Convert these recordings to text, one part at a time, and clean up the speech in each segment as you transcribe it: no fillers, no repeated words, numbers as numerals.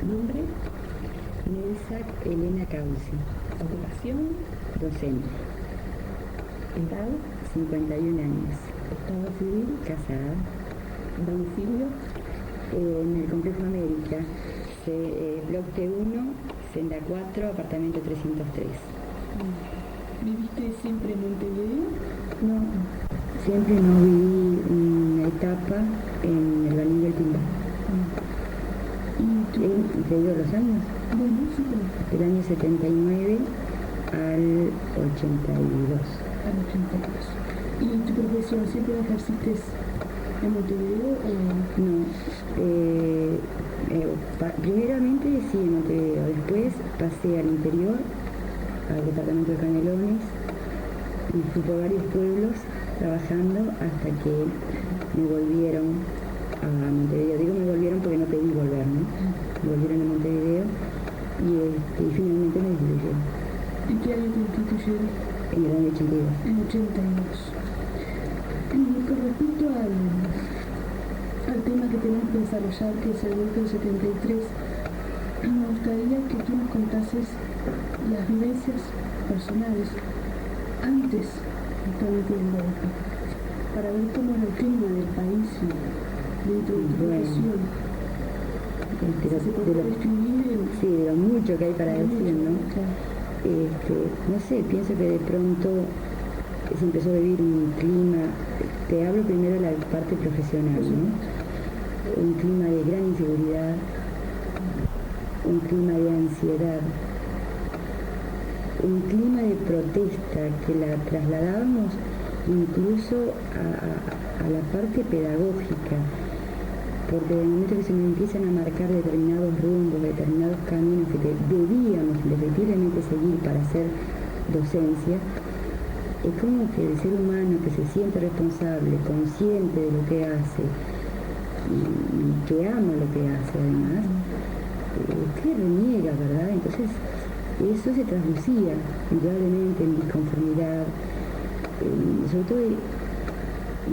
¿Nombre? Nelsa Elena Causi. ¿Ocupación? Docente. ¿Edad? 51 años. ¿Estado civil? Casada. ¿Domicilio? En el Complejo América. Bloc T1, Senda 4, apartamento 303. ¿Viviste siempre en Montevideo? No, siempre no viví una etapa en el Baní del Timbá. ¿Y tu... ¿Te digo los años? Bueno, sí, pero... Del año 79 al 82. Al 82. ¿Y tu profesión siempre la ejerciste en Montevideo o...? No, primeramente sí en Montevideo, después pasé al interior, al departamento de Canelones, y fui por varios pueblos trabajando hasta que me volvieron a Montevideo. Digo me volvieron porque no pedí volver, ¿no? Me volvieron a Montevideo y finalmente me destituyeron. ¿En qué año te destituyeron? En el año 82. En 82. Con respecto al tema que tenemos que desarrollar, que es el golpe del 73, me gustaría que tú nos contases las vivencias personales antes justamente del golpe, para ver cómo era el clima del país dentro de tu profesión. Se puede describir sí, de lo mucho que hay para decir, ¿no? Claro. No sé, pienso que de pronto se empezó a vivir un clima, te hablo primero de la parte profesional, ¿no? Un clima de gran inseguridad, un clima de ansiedad, un clima de protesta que la trasladábamos incluso a la parte pedagógica, porque en el momento que se nos empiezan a marcar determinados rumbos, determinados caminos que debíamos indefectiblemente seguir para hacer docencia, es como que el ser humano que se siente responsable, consciente de lo que hace y que ama lo que hace además, que reniega, ¿verdad? Entonces eso se traducía indudablemente en disconformidad, sobre todo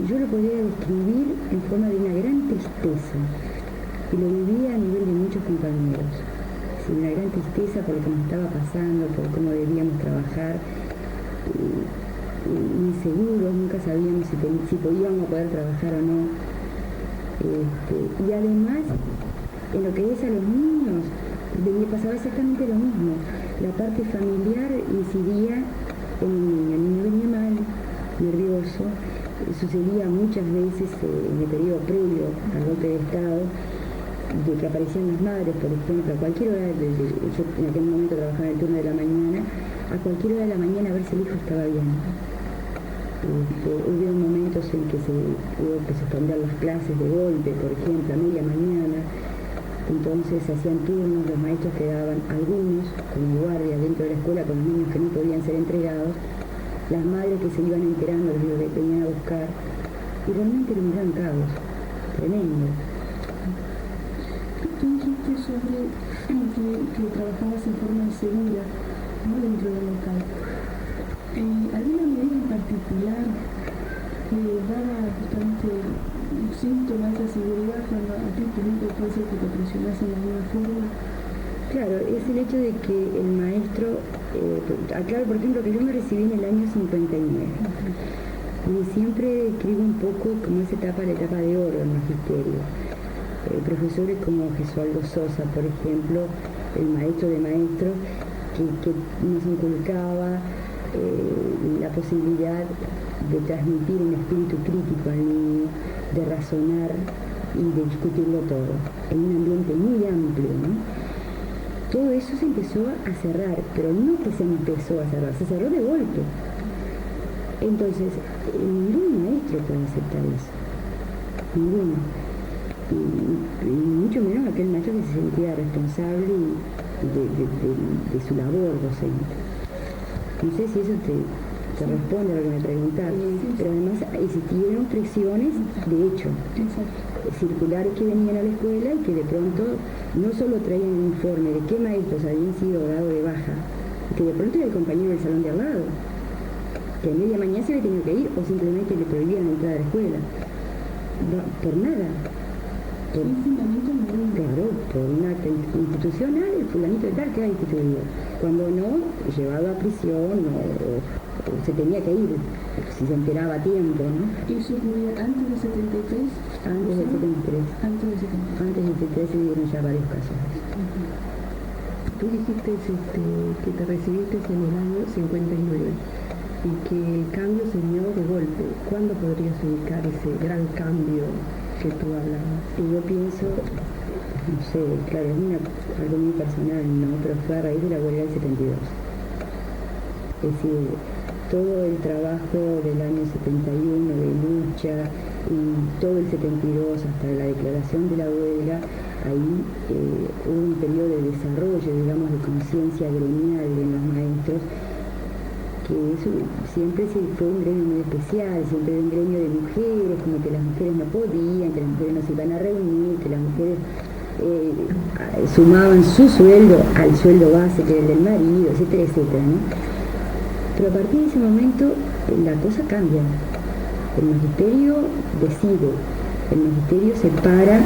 yo lo podría describir en forma de una gran tristeza, y lo vivía a nivel de muchos compañeros, una gran tristeza por lo que nos estaba pasando, por cómo debíamos trabajar, inseguros, nunca sabíamos si podíamos poder trabajar o no, y además en lo que es a los niños me pasaba exactamente lo mismo. La parte familiar incidía en el niño venía mal, nervioso, sucedía muchas veces en el periodo previo al golpe de Estado, de que aparecían las madres, por ejemplo, a cualquier hora, yo en aquel momento trabajaba en el turno de la mañana, a cualquier hora de la mañana a ver si el hijo estaba bien. Hubo momentos en que se hubo que suspender las clases de golpe, por ejemplo, a media mañana, entonces se hacían turnos, los maestros quedaban algunos como guardias dentro de la escuela con los niños que no podían ser entregados, las madres que se iban enterando de lo que venían a buscar, y realmente era un gran caos, tremendo. Tú dijiste sobre que trabajabas en forma segura, ¿no? Dentro del local. ¿Alguna medida en particular que daba justamente síntomas de seguridad cuando a ti puede ser que te presionasen de alguna forma? Claro, es el hecho de que el maestro, aclaro por ejemplo que yo me recibí en el año 59, y siempre escribo un poco como esa etapa, la etapa de oro del magisterio. Profesores como Gesualdo Sosa, por ejemplo, el maestro de maestros, que nos inculcaba la posibilidad de transmitir un espíritu crítico al niño, de razonar y de discutirlo todo, en un ambiente muy amplio, ¿no? Todo eso se empezó a cerrar, pero no que se empezó a cerrar, se cerró de golpe. Entonces, ningún maestro puede aceptar eso, ninguno. Y mucho menos aquel maestro que se sentía responsable de su labor docente. No sé si eso te responde a lo que me preguntas, pero además existieron presiones de hecho, circulares que venían a la escuela y que de pronto no solo traían un informe de qué maestros habían sido dados de baja, que de pronto era el compañero del salón de al lado, que a media mañana se había tenido que ir o simplemente le prohibían la entrada a la escuela, no, por nada. Fue el fundamento de un... Claro, por un acto institucional, el fulanito de tal queda instituido. Cuando no, llevado a prisión o se tenía que ir, si se enteraba a tiempo, ¿no? ¿Y eso ocurría antes del 73? Antes del 73. Antes del 73. Antes del 73 se dieron ya varios casos. Tú dijiste que te recibiste en el año 59 y que el cambio se dio de golpe. ¿Cuándo podrías ubicar ese gran cambio que tú hablabas? Y yo pienso, no sé, claro, es algo muy personal, ¿no? Pero fue a raíz de la huelga del 72. Es decir, todo el trabajo del año 71 de lucha y todo el 72 hasta la declaración de la huelga, ahí hubo un periodo de desarrollo, digamos, de conciencia gremial en los maestros, que eso siempre fue un gremio muy especial, siempre era un gremio de mujeres, como que las mujeres no podían, que las mujeres no se iban a reunir, que las mujeres sumaban su sueldo al sueldo base que era el del marido, etcétera, etcétera, ¿no? Pero a partir de ese momento la cosa cambia. El magisterio decide, el magisterio se para,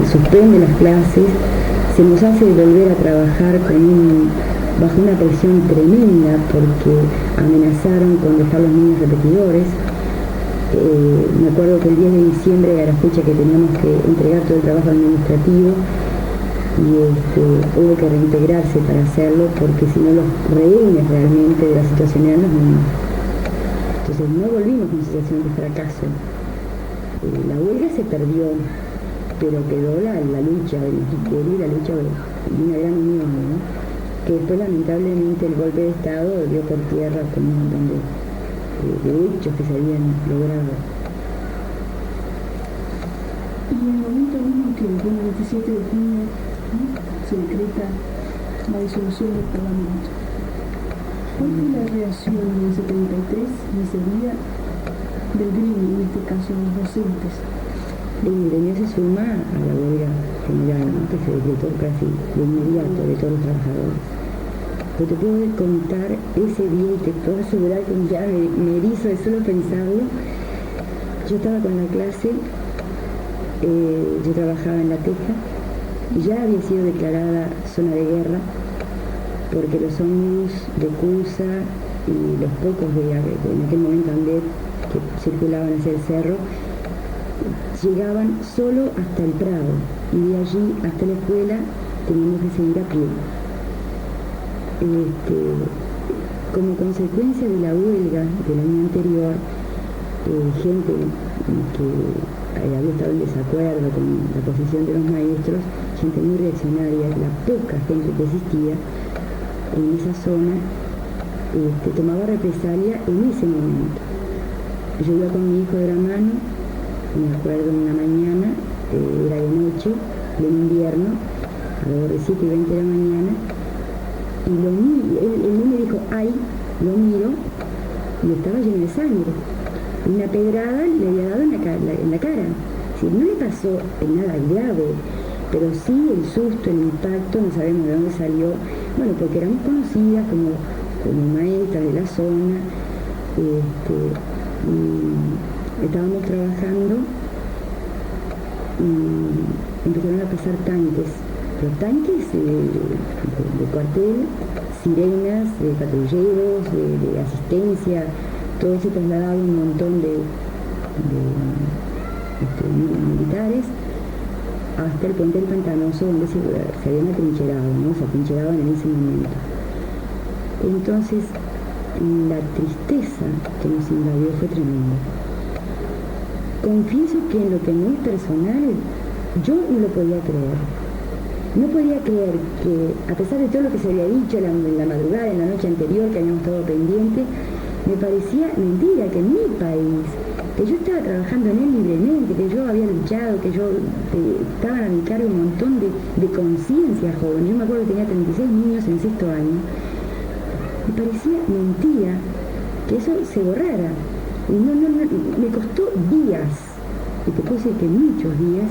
suspende las clases, se nos hace volver a trabajar bajo una presión tremenda porque amenazaron con dejar los niños repetidores. Me acuerdo que el 10 de diciembre era la fecha que teníamos que entregar todo el trabajo administrativo y hubo que reintegrarse para hacerlo porque si no los rehenes realmente de la situación eran los niños. Entonces no volvimos con situación de fracaso. La huelga se perdió, pero quedó la lucha del magisterio y la lucha de una gran unión, ¿no? Que después lamentablemente el golpe de Estado dio por tierra con un montón de hechos que se habían logrado. Y en el momento mismo que el 27 de junio, ¿no?, se decreta la disolución del Parlamento, ¿cuál fue la reacción en el 73 y ese día del gremio, en este caso los docentes? El gremio se suma a la huelga general, ¿no?, que se decretó casi de inmediato de todos los trabajadores. Pero te puedo contar ese día y te puedo asegurar que ya me erizo de solo pensarlo. Yo estaba con la clase, yo trabajaba en La Teja y ya había sido declarada zona de guerra porque los ómnibus de Cusa y los pocos en aquel momento Andet que circulaban hacia el cerro llegaban solo hasta el Prado y de allí hasta la escuela teníamos que seguir a pie. Como consecuencia de la huelga del año anterior, gente que había estado en desacuerdo con la posición de los maestros, gente muy reaccionaria, la poca gente que existía en esa zona, tomaba represalia en ese momento. Yo iba con mi hijo de la mano, me acuerdo una mañana, era de noche, de invierno, a las 7:20 de la mañana, y el niño dijo, ¡ay! Lo miro y estaba lleno de sangre. Una pedrada le había dado en la cara. Es decir, no le pasó nada grave, pero sí el susto, el impacto, no sabemos de dónde salió. Bueno, porque éramos conocidas como maestras de la zona, y estábamos trabajando y empezaron a pasar tanques. Los tanques de cuartel, sirenas, de patrulleros, de asistencia, todo se trasladaba un montón de militares hasta el puente del Pantanoso donde se habían atrincherado, ¿no? Se atrincheraban en ese momento. Entonces, la tristeza que nos invadió fue tremenda. Confieso que en lo que no es personal, yo no lo podía creer. No podía creer que, a pesar de todo lo que se había dicho en la madrugada, en la noche anterior, que habíamos estado pendientes, me parecía mentira que en mi país, que yo estaba trabajando en él libremente, que yo había luchado, que yo estaban a mi cargo un montón de conciencia joven. Yo me acuerdo que tenía 36 niños en sexto año. Me parecía mentira que eso se borrara. Y no, me costó días, y te puedo decir que muchos días,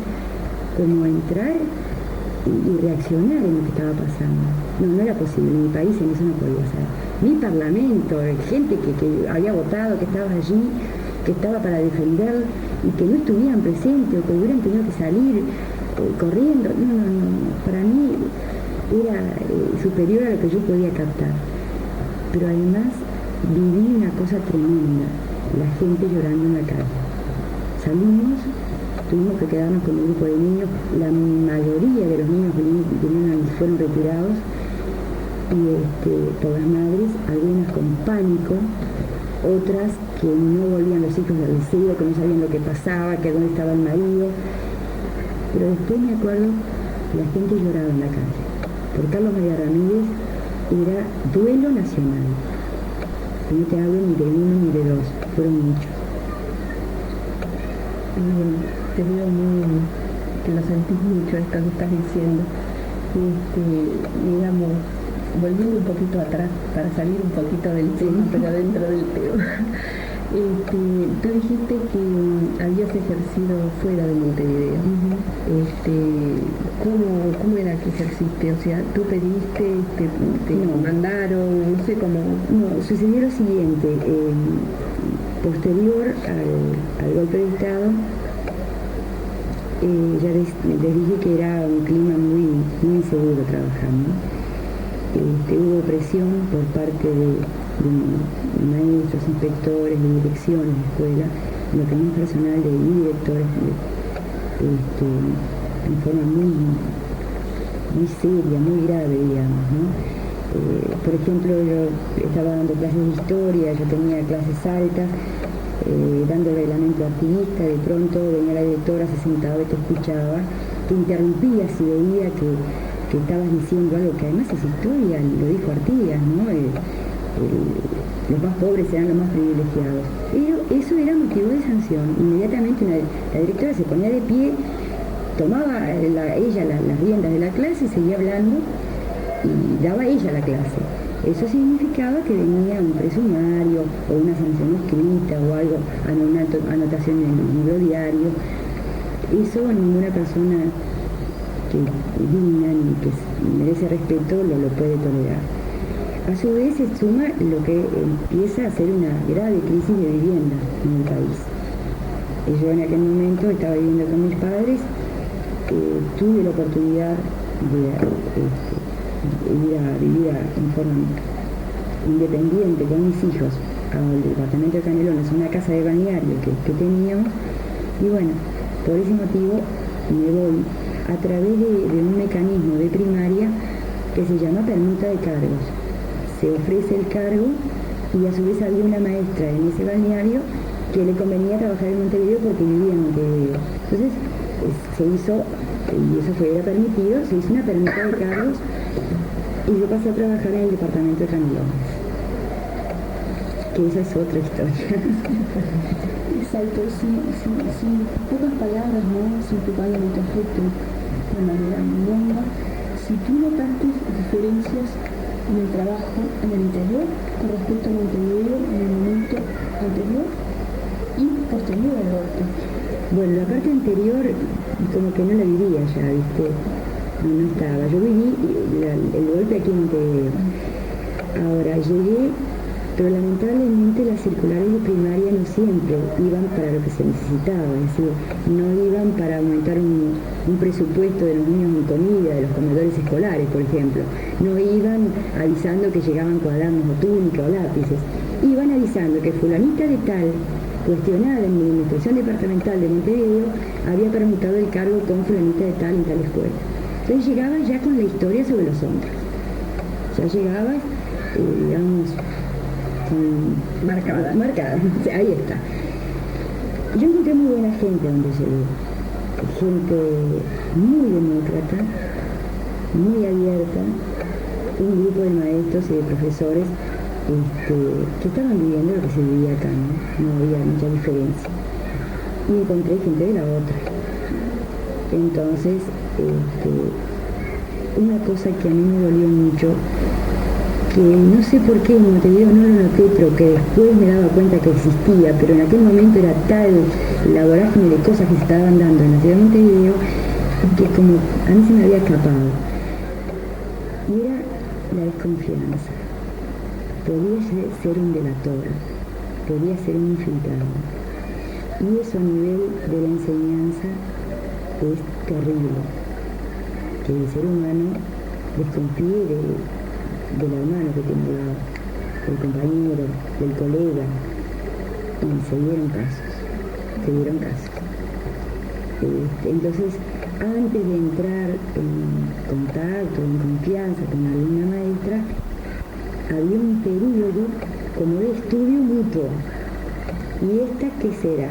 como entrar y reaccionar en lo que estaba pasando. No era posible, en mi país en eso no podía ser. Mi parlamento, gente que había votado, que estaba allí, que estaba para defender y que no estuvieran presentes o que hubieran tenido que salir corriendo. No, para mí era superior a lo que yo podía captar. Pero además viví una cosa tremenda, la gente llorando en la calle. Salimos, tuvimos que quedarnos con un grupo de niños, la mayoría de los niños fueron retirados por las madres, algunas con pánico, otras que no volvían los hijos del liceo, que no sabían lo que pasaba, que dónde estaba el marido. Pero después me acuerdo, la gente lloraba en la calle. Por Carlos María Ramírez era duelo nacional. Y no te hablo ni de uno ni de dos, fueron muchos. Te veo que lo sentís mucho esto que estás diciendo. Digamos, volviendo un poquito atrás, para salir un poquito del tema, pero dentro del tema. Tú dijiste que habías ejercido fuera de Montevideo. ¿Cómo era que ejerciste? O sea, ¿tú pediste, te mandaron, no sé cómo? No, sucedió lo siguiente. Posterior al golpe de Estado, ya les dije que era un clima muy, muy inseguro trabajando. Hubo presión por parte de maestros, inspectores, de direcciones de escuela, lo que no personal de directores, en forma muy, muy seria, muy grave, digamos, ¿no? Por ejemplo, yo estaba dando clases de historia, yo tenía clases altas, dando el reglamento activista, de pronto venía la directora, se sentaba y te escuchaba, te interrumpía si veía que estabas diciendo algo que además es historia, lo dijo Artigas, ¿no? Los más pobres eran los más privilegiados. Pero eso era motivo de sanción. Inmediatamente la directora se ponía de pie, tomaba ella las riendas de la clase, seguía hablando y daba ella la clase. Eso significaba que venía un presumario o una sanción escrita o algo, una anotación en el libro diario. Eso ninguna persona que digna ni que merece respeto lo puede tolerar. A su vez se suma lo que empieza a ser una grave crisis de vivienda en el país. Yo en aquel momento estaba viviendo con mis padres, tuve la oportunidad de ir a vivir en forma independiente con mis hijos al departamento de Canelones, una casa de balneario que teníamos, y bueno, por ese motivo me voy a través de un mecanismo de primaria que se llama permuta de cargos. Se ofrece el cargo y a su vez había una maestra en ese balneario que le convenía trabajar en Montevideo porque vivía en Montevideo. Entonces se hizo, y eso era permitido, se hizo una permuta de cargos y yo pasé a trabajar en el departamento de Canelones. Que esa es otra historia. Exacto, sin pocas palabras, ¿no? Sin ocupando mucho afecto de manera longa, si tú notaste diferencias en el trabajo en el interior con respecto a Montevideo en el momento anterior y posterior al golpe. Bueno, la parte anterior como que no la vivía ya, ¿viste? No estaba. Yo viví el golpe aquí en Montevideo. Ahora llegué, pero lamentablemente las circulares de primaria no siempre iban para lo que se necesitaba, es decir, no iban para aumentar un presupuesto de los niños en comida, de los comedores escolares, por ejemplo. No iban avisando que llegaban cuadernos o túnica o lápices. Iban avisando que fulanita de tal, cuestionada en la Administración Departamental de Montevideo, había permutado el cargo con fulanita de tal en tal escuela. Entonces llegabas ya con la historia sobre los hombros. Ya llegabas, digamos, marcada, ahí está. Yo encontré muy buena gente donde llegué, gente muy demócrata, muy abierta, un grupo de maestros y de profesores que estaban viviendo lo que se vivía acá, no había mucha diferencia. Y encontré gente de la otra. Entonces, una cosa que a mí me dolió mucho, que no sé por qué en Montevideo no lo noté, pero que después me daba cuenta que existía, pero en aquel momento era tal la vorágine de cosas que se estaban dando en la ciudad de Montevideo, que como a mí se me había escapado. Y era la desconfianza. Podía ser un delator, podía ser un infiltrado. Y eso a nivel de la enseñanza es terrible, que el ser humano desconfíe del hermano que tiene al lado, del compañero, del colega, y se dieron casos. Entonces, antes de entrar en contacto, en confianza con alguna maestra, había un periodo como de estudio mutuo. ¿Y esta qué será?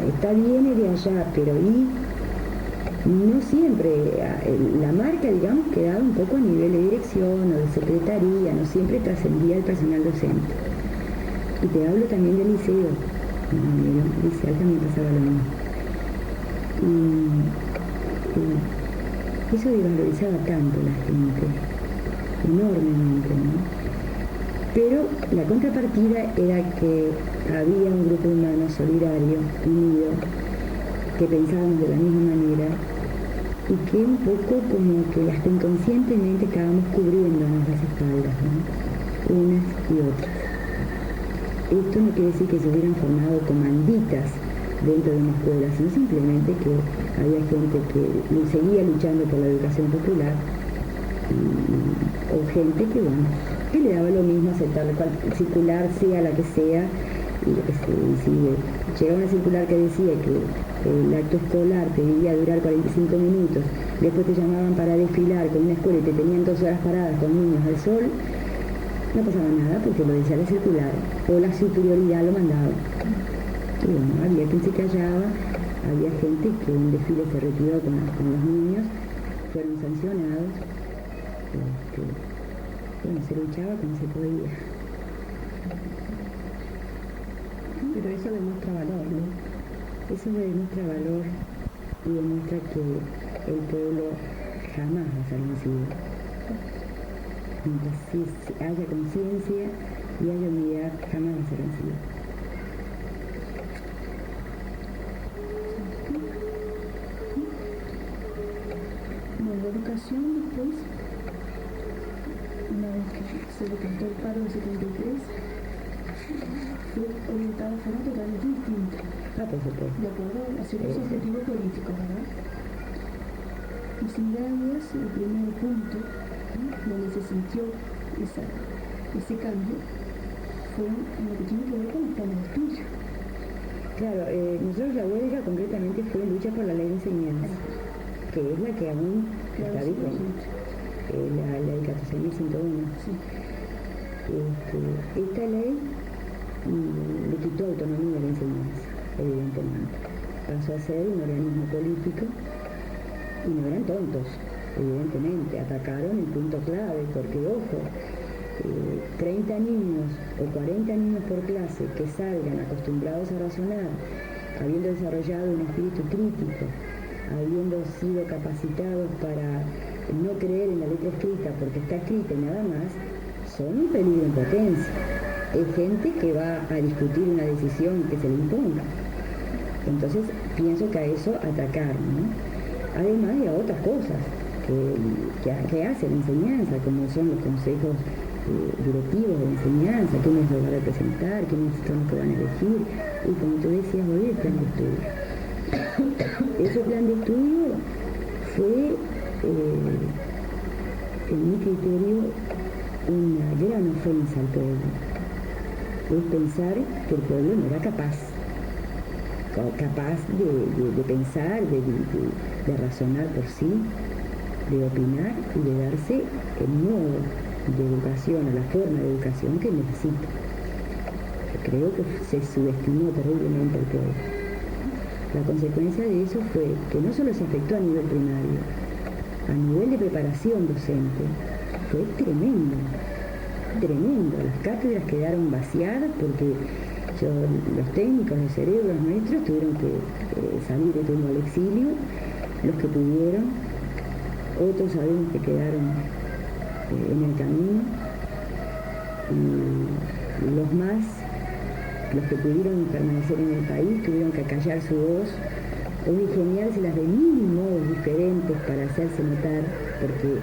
Esta viene de allá, pero y no siempre, la marca, digamos, quedaba un poco a nivel de dirección o de secretaría, no siempre trascendía el personal docente. Y te hablo también del liceo, en el liceo también pasaba lo mismo. Y eso desvalorizaba tanto la gente, enormemente, ¿no? Pero la contrapartida era que había un grupo humano solidario, unido, que pensábamos de la misma manera y que un poco como que hasta inconscientemente estábamos cubriéndonos las espaldas, ¿no? Unas y otras. Esto no quiere decir que se hubieran formado comanditas dentro de una escuela, sino simplemente que había gente que seguía luchando por la educación popular o gente que, bueno, que le daba lo mismo aceptar circular, sea la que sea, y si llegaba una circular que decía que el acto escolar te debía durar 45 minutos, después te llamaban para desfilar con una escuela y te tenían 2 horas paradas con niños al sol, no pasaba nada porque lo decía la circular, o la superioridad lo mandaba. Y bueno, había quien se callaba, había gente que en desfile se retiró con los niños, fueron sancionados. Bueno, se luchaba como se podía. Pero eso demuestra valor, ¿no? Eso demuestra valor y demuestra que el pueblo jamás va a ser vencido. Mientras haya conciencia y haya unidad, jamás va a ser vencido. Bueno, la educación después, una vez que se decretó el paro del 73, fue orientada de forma totalmente distinta. Por supuesto. De acuerdo a ciertos objetivos políticos, ¿verdad? Y sin dudas, el primer punto, ¿no?, donde se sintió ese cambio fue en lo que tiene que ver con los planes de estudio. Claro, nosotros la huelga concretamente fue en lucha por la ley de enseñanza, que es la que aún está vigente, la ley 14.101. Sí. Esta ley le quitó autonomía a la enseñanza, evidentemente. Pasó a ser un organismo político y no eran tontos, evidentemente. Atacaron el punto clave, porque, ojo, 30 niños o 40 niños por clase que salgan acostumbrados a razonar, habiendo desarrollado un espíritu crítico, habiendo sido capacitados para no creer en la letra escrita porque está escrita y nada más, son un peligro en potencia. Es gente que va a discutir una decisión que se le imponga. Entonces pienso que a eso atacar, ¿no? Además de a otras cosas que hace la enseñanza, como son los consejos directivos de enseñanza, quiénes lo van a representar, quiénes son los que van a elegir, y como tú decías hoy, el plan de estudio. Ese plan de estudio fue, en mi criterio, una gran ofensa al pueblo. Es pensar que el pueblo no era capaz de pensar, de razonar por sí, de opinar y de darse el modo de educación, o la forma de educación que necesita. Yo creo que se subestimó terriblemente al pueblo. La consecuencia de eso fue que no solo se afectó a nivel primario, a nivel de preparación docente, fue tremendo. Las cátedras quedaron vaciadas porque los técnicos, los cerebros nuestros tuvieron que salir de turno al exilio, los que pudieron, otros sabemos que quedaron en el camino, y los que pudieron permanecer en el país tuvieron que acallar su voz o ingeniárselas de mil modos diferentes para hacerse notar, porque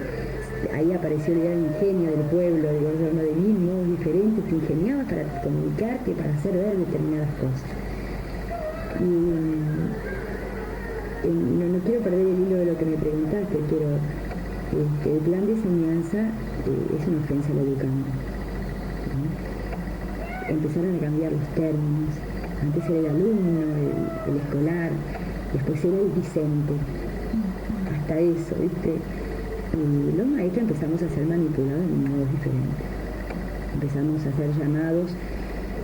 ahí apareció el gran ingenio del pueblo, de mil modos diferentes, te ingeniabas para comunicarte, para hacer ver determinadas cosas. No quiero perder el hilo de lo que me preguntaste, pero el plan de enseñanza es una ofensa al educando, ¿no? Empezaron a cambiar los términos. Antes era el alumno, el escolar, después era el discente, hasta eso, ¿viste? Y los maestros empezamos a ser manipulados de modos diferentes. Empezamos a hacer llamados,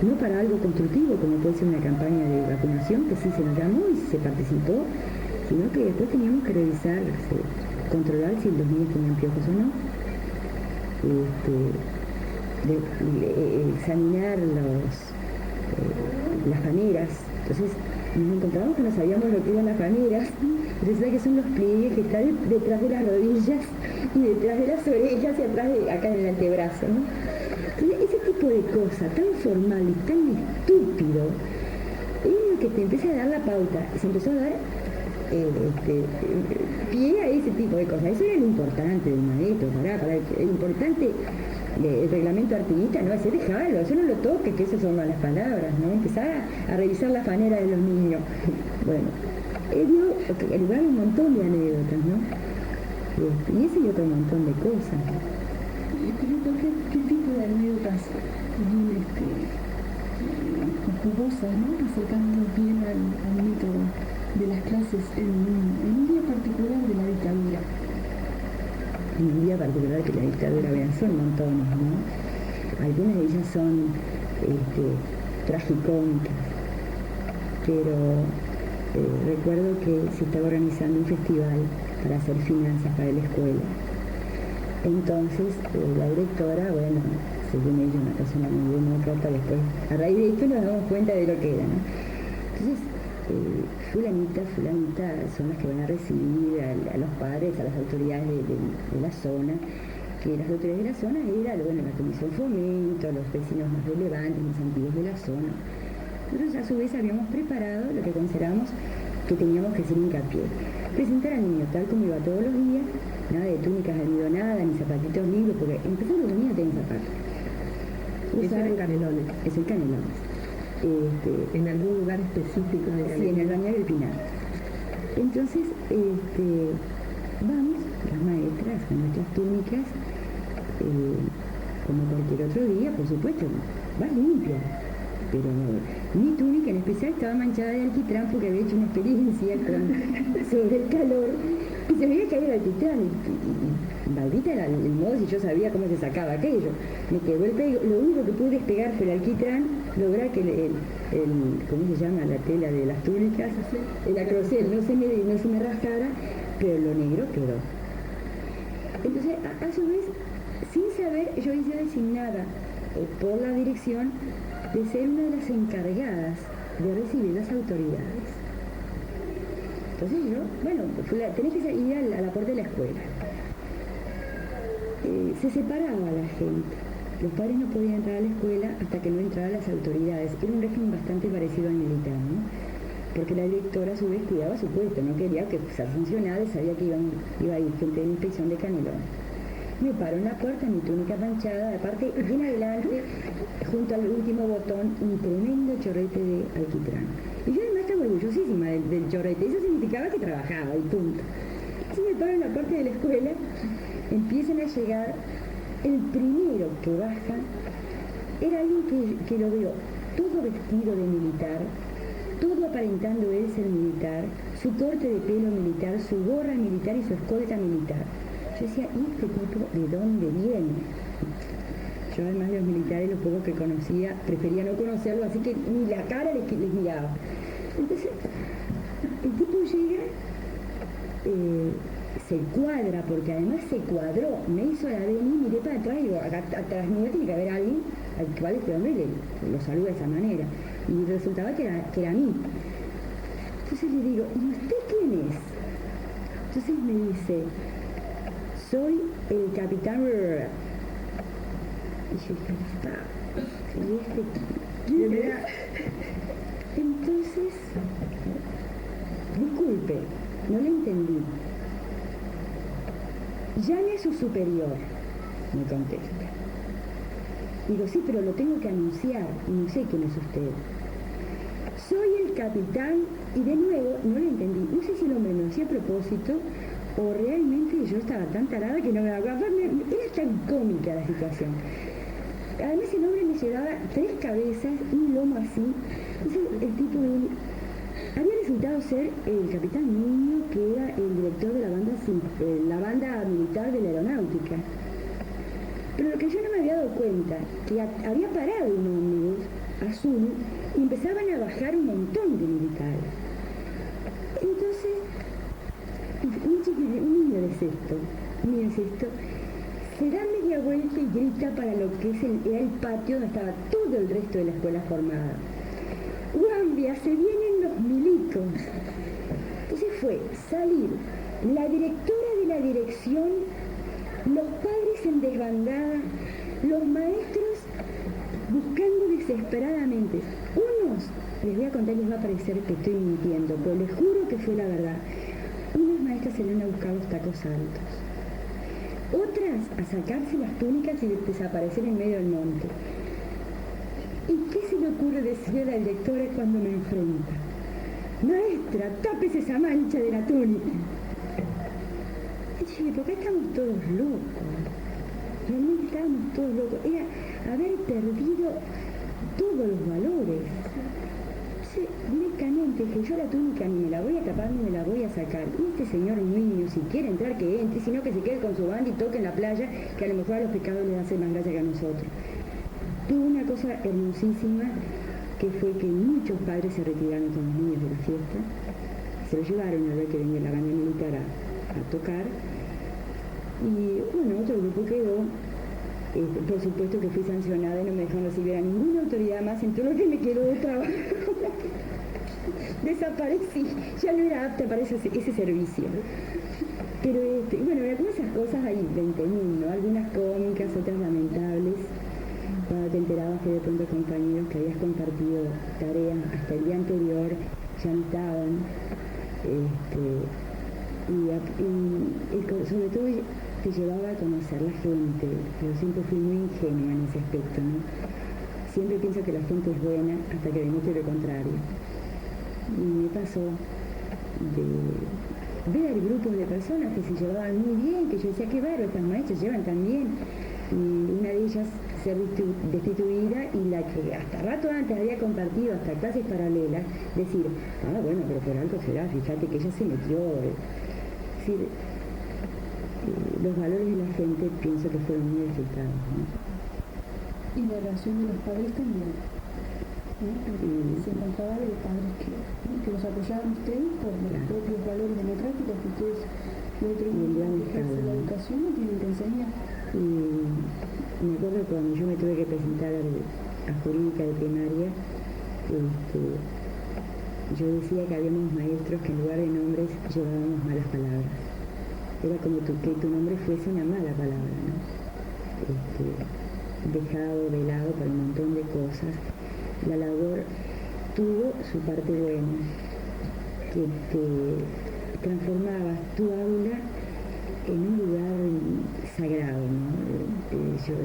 no para algo constructivo, como puede ser una campaña de vacunación, que sí se nos llamó y se participó, sino que después teníamos que revisar, controlar si los niños tenían piojos o no, examinar las paneras. Entonces nos encontramos que no sabíamos lo que eran las paneras. Resulta que son los pliegues que están detrás de las rodillas y detrás de las orejas y atrás de acá en el antebrazo, ¿no? Entonces, ese tipo de cosa tan formal y tan estúpido es lo que te empieza a dar la pauta. Se empezó a dar pie a ese tipo de cosas. Eso era lo importante del maestro, el importante el reglamento artiguista no es dejarlo, eso no lo toques, que esas son malas palabras, ¿no? Empezar a revisar la panera de los niños. Bueno, dio lugar a un montón de anécdotas, ¿no? Y ese y otro montón de cosas. ¿Qué tipo de anécdotas jugosas, ¿no? Acercándonos bien al mito de las clases en un día particular de la dictadura? En un día particular que la dictadura, vean, son montones, ¿no? Algunas de ellas son tragicómicas, pero recuerdo que se estaba organizando un festival para hacer finanzas para la escuela. Entonces la directora, bueno, según ella, una persona muy demócrata, después a raíz de esto nos damos cuenta de lo que era, ¿no? Entonces fulanita son las que van a recibir a los padres, a las autoridades de la zona, que las autoridades de la zona eran, bueno, la Comisión Fomento, los vecinos más relevantes, más antiguos de la zona. Nosotros a su vez habíamos preparado lo que consideramos que teníamos que hacer hincapié. Presentar al niño tal como iba todos los días, nada de túnicas almidonadas, ni zapatitos libres, porque empezando los niños tienen zapatos. Eso eran canelones. Es el canelones. ¿En algún lugar específico de Canelones? Sí, en el Bañar del Pinar. Entonces, vamos, las maestras, con nuestras túnicas, como cualquier otro día, por supuesto, vas limpia. Pero mi túnica en especial estaba manchada de alquitrán porque había hecho una experiencia sobre el calor y se veía caer el alquitrán y maldita era el modo si yo sabía cómo se sacaba aquello. Me quedó el pego, lo único que pude despegar fue el alquitrán, lograr que ¿cómo se llama? La tela de las túnicas, el acrocel no se me rascara, pero lo negro quedó. Entonces, a su vez, sin saber, yo hice designada por la dirección de ser una de las encargadas de recibir las autoridades. Entonces yo, bueno, tenés que ir a la puerta de la escuela. Se separaba la gente. Los padres no podían entrar a la escuela hasta que no entraran las autoridades. Era un régimen bastante parecido al militar, ¿no? Porque la directora a su vez cuidaba su puesto, no quería que ser funcionario, sabía que iba a ir gente de la inspección de Canelones. Me paro en la puerta, mi túnica manchada, aparte, bien adelante, junto al último botón, un tremendo chorrete de alquitrán. Y yo además estaba orgullosísima del chorrete, eso significaba que trabajaba y punto. Entonces me paro en la puerta de la escuela, empiezan a llegar, el primero que baja era alguien que lo veo todo vestido de militar, todo aparentando él ser militar, su corte de pelo militar, su gorra militar y su escolta militar. Yo decía, ¿y este tipo de dónde viene? Yo además de los militares, los pocos que conocía, prefería no conocerlo, así que ni la cara les miraba. Entonces, el tipo llega, se cuadra, porque además se cuadró, me hizo la vení, miré para atrás y digo, atrás mío tiene que haber alguien al cual este hombre lo saluda de esa manera. Y resultaba que era mí. Entonces le digo, ¿y usted quién es? Entonces me dice, soy el capitán. Y yo dije, ¿quién es? Entonces, disculpe, no le entendí. Llame a su superior, me contesta. Digo, sí, pero lo tengo que anunciar, y no sé quién es usted. soy el capitán, y de nuevo, no lo entendí, no sé si el hombre lo hacía a propósito, o realmente yo estaba tan tarada que no me daba cuenta, era tan cómica la situación. Además el hombre me llevaba 3 cabezas, un lomo así, entonces el tipo había resultado ser el capitán Niño, que era el director de la banda militar de la aeronáutica. Pero lo que yo no me había dado cuenta, que había parado un ómnibus azul y empezaban a bajar un montón de militares. Entonces, un niño de sexto, se da media vuelta y grita para lo que era el patio donde estaba todo el resto de la escuela formada. ¡Guambia, se vienen los milicos! Entonces fue salir la directora de la dirección, los padres en desbandada, los maestros buscando desesperadamente. Unos, les voy a contar, les va a parecer que estoy mintiendo, pero les juro que fue la verdad. Unas maestras salieron a buscar los tacos altos. Otras a sacarse las túnicas y desaparecer en medio del monte. ¿Y qué se le ocurre decirle a la directora cuando me enfrenta? Maestra, tápese esa mancha de la túnica. Y yo dije, ¿por qué estamos todos locos? Realmente estábamos todos locos. Era haber perdido todos los valores. Entonces, directamente dije, yo la túnica ni me la voy a tapar ni me la voy a sacar. Y este señor niño, si quiere entrar, que entre, sino que se quede con su banda y toque en la playa, que a lo mejor a los pescados les hace más gracia que a nosotros. Tuvo una cosa hermosísima, que fue que muchos padres se retiraron con los niños de la fiesta, se los llevaron a ver que venía la banda militar a tocar, y bueno, otro grupo quedó. Por supuesto que fui sancionada y no me dejaron recibir a ninguna autoridad más en todo lo que me quedó de trabajo. Desaparecí, ya no era apta para ese servicio. Pero bueno, algunas esas cosas hay 20.000, ¿no? Algunas cómicas, otras lamentables. Cuando te enterabas que de pronto compañeros que habías compartido tareas hasta el día anterior ya no estaban. Y sobre todo te llevaba a conocer la gente. Yo siempre fui muy ingenua en ese aspecto, ¿no? Siempre pienso que la gente es buena hasta que demuestre lo contrario. Y me pasó de ver grupos de personas que se llevaban muy bien, que yo decía, qué bárbaro, estas maestras se llevan tan bien. Y una de ellas ser destituida, y la que hasta rato antes había compartido hasta clases paralelas, decir, bueno, pero por algo será, fíjate que ella se metió. Es decir, los valores de la gente pienso que fueron muy afectados, ¿no? Y la relación de los padres también, ¿no? Se encontraba de padres que los apoyaban ustedes por los propios valores democráticos que ustedes lo atribuyen a la educación, no tienen que enseñar. Y me acuerdo cuando yo me tuve que presentar a jurídica de primaria, yo decía que habíamos maestros que en lugar de nombres llevábamos malas palabras. Era como que tu nombre fuese una mala palabra, ¿no? Dejado, velado por un montón de cosas. La labor tuvo su parte buena, que te transformabas tu aula en un lugar sagrado, ¿no?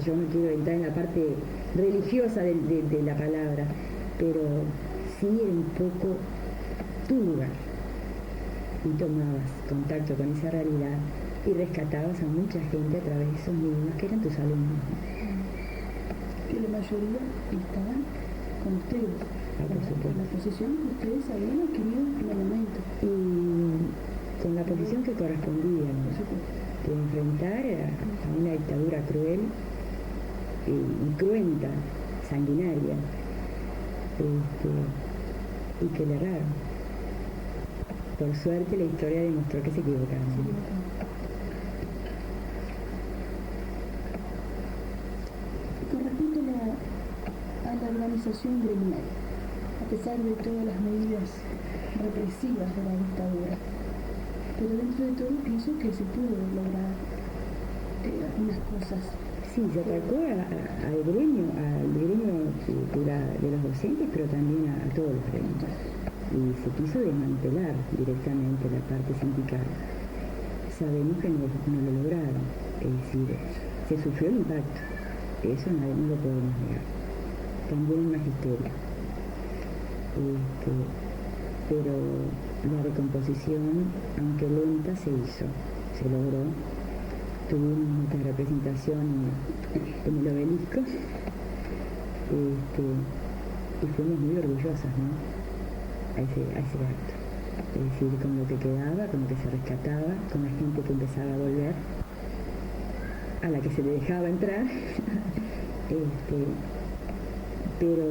Yo no quiero entrar en la parte religiosa de la palabra, pero sí era un poco tu lugar. Y tomabas contacto con esa realidad y rescatabas a mucha gente a través de esos niños que eran tus alumnos. Que la mayoría estaban con ustedes, por la posición que ustedes habían adquirido en el momento. Y con la posición que correspondía, ¿no? De enfrentar a una dictadura cruel y cruenta, sanguinaria, y que le erraron. Por suerte la historia demostró que se equivocaron. Con respecto a la organización gremial, a pesar de todas las medidas represivas de la dictadura, pero dentro de todo pienso que se pudo lograr algunas cosas. Sí, se atacó al gremio de los docentes, pero también a todos los gremios. Y se quiso desmantelar directamente la parte sindical. Sabemos que no lo lograron, es decir, se sufrió el impacto, eso no lo podemos negar. También el magisterio. pero la recomposición, aunque lenta, se hizo, se logró. Tuvimos nuestra representación en el obelisco, y fuimos muy orgullosas, ¿no? a ese acto. Es decir, con lo que quedaba, con lo que se rescataba, con la gente que empezaba a volver, a la que se le dejaba entrar, pero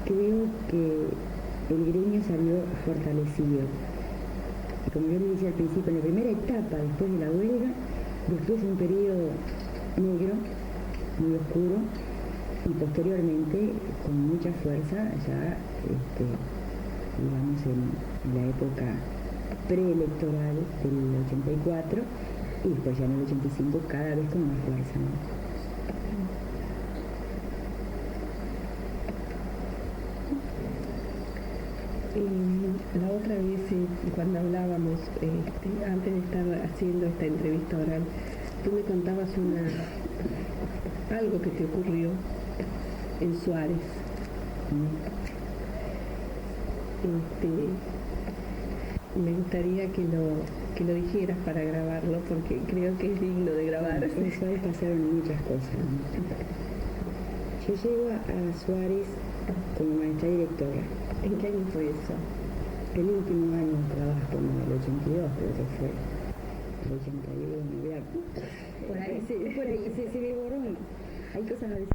creo que el gremio salió fortalecido. Y como yo le decía al principio, en la primera etapa, después de la huelga, después de un periodo negro, muy oscuro, y posteriormente, con mucha fuerza, ya, digamos, en la época preelectoral del 84, y después ya en el 85 cada vez con más fuerza, ¿no? La otra vez, cuando hablábamos, antes de estar haciendo esta entrevista oral, tú me contabas algo que te ocurrió en Suárez. Me gustaría que lo dijeras para grabarlo, porque creo que es digno de grabar. En Suárez pasaron muchas cosas. Yo llego a Suárez como maestra directora. ¿En qué año fue eso? El último año de trabajo, en el 82, creo que fue. El 81, mira. Por ahí se me borró. Hay cosas a decir.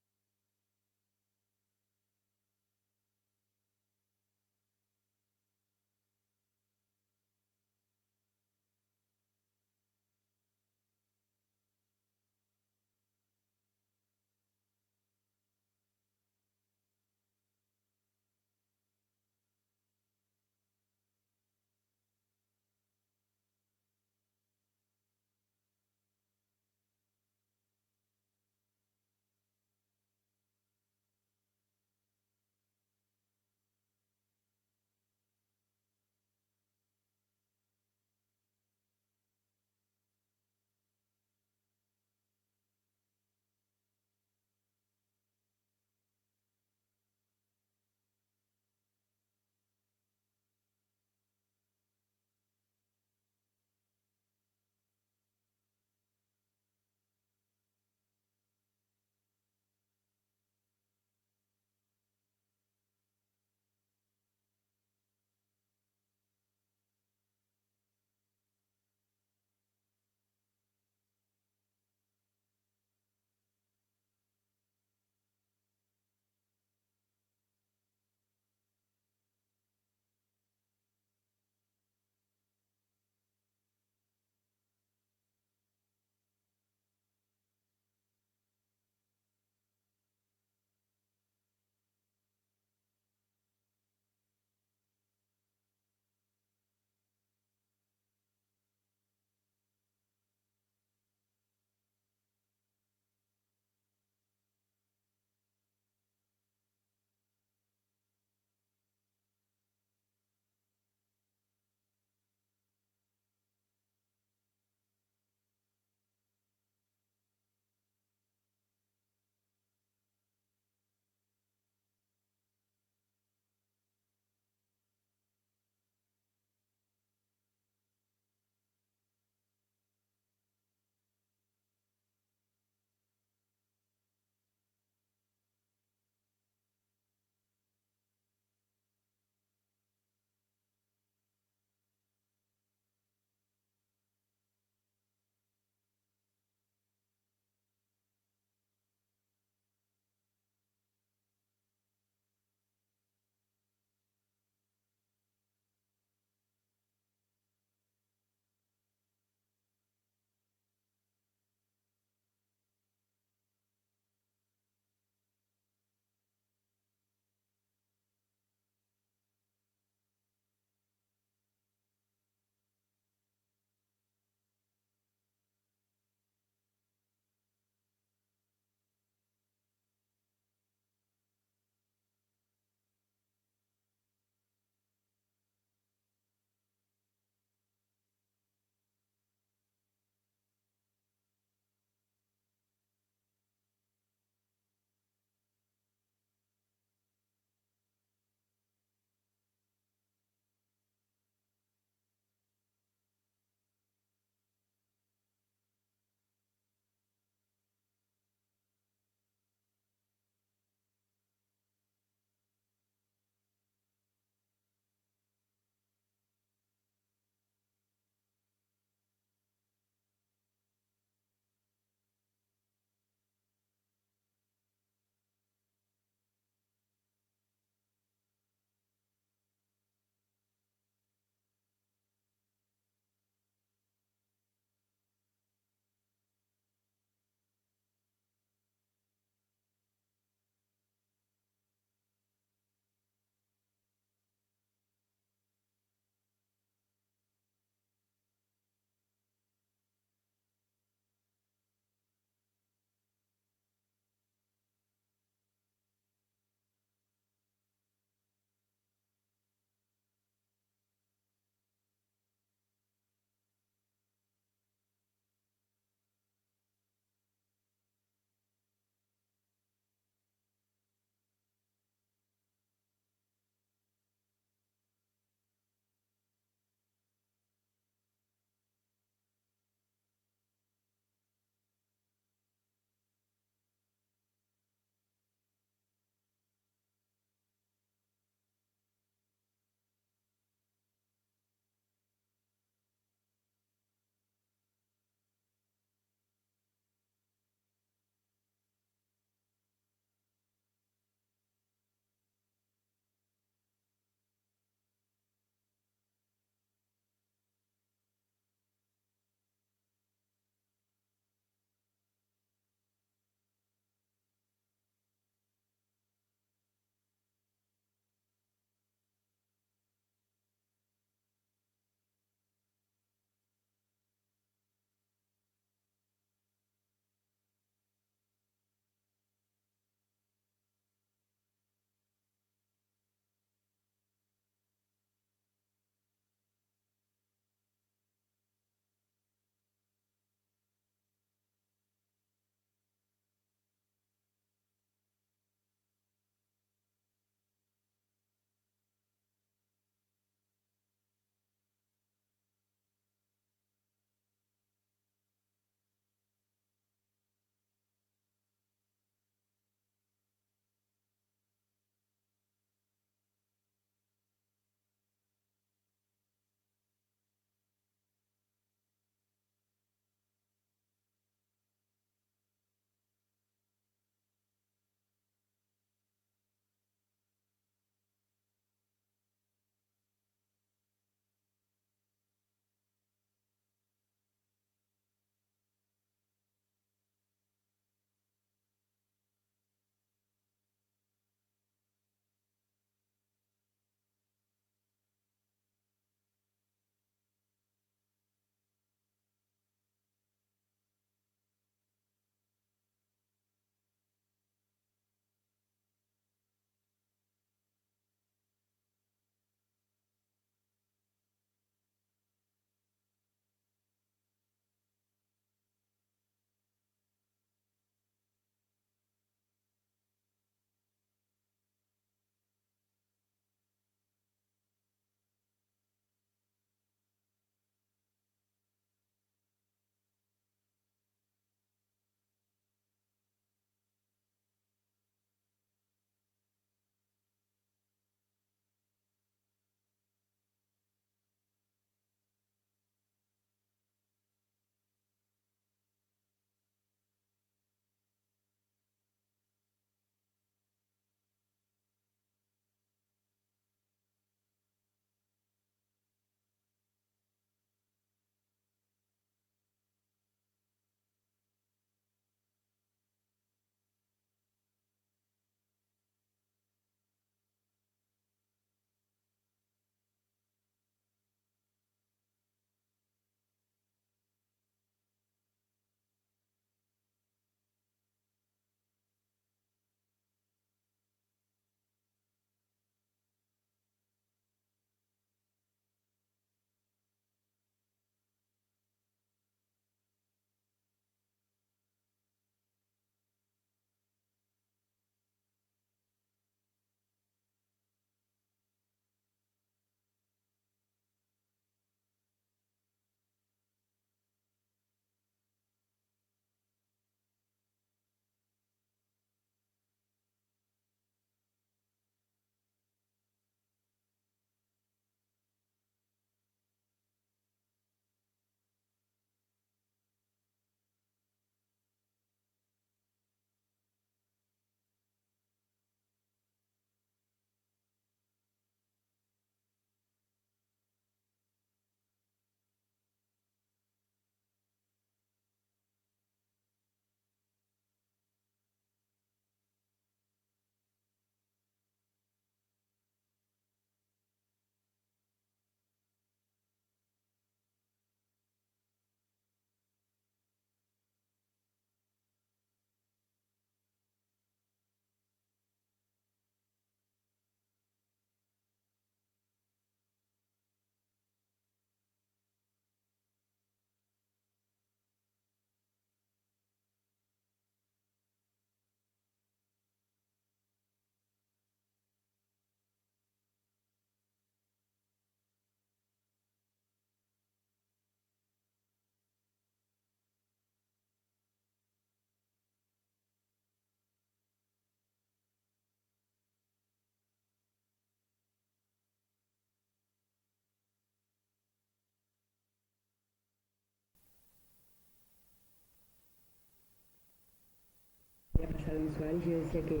pasado en Suárez, yo decía que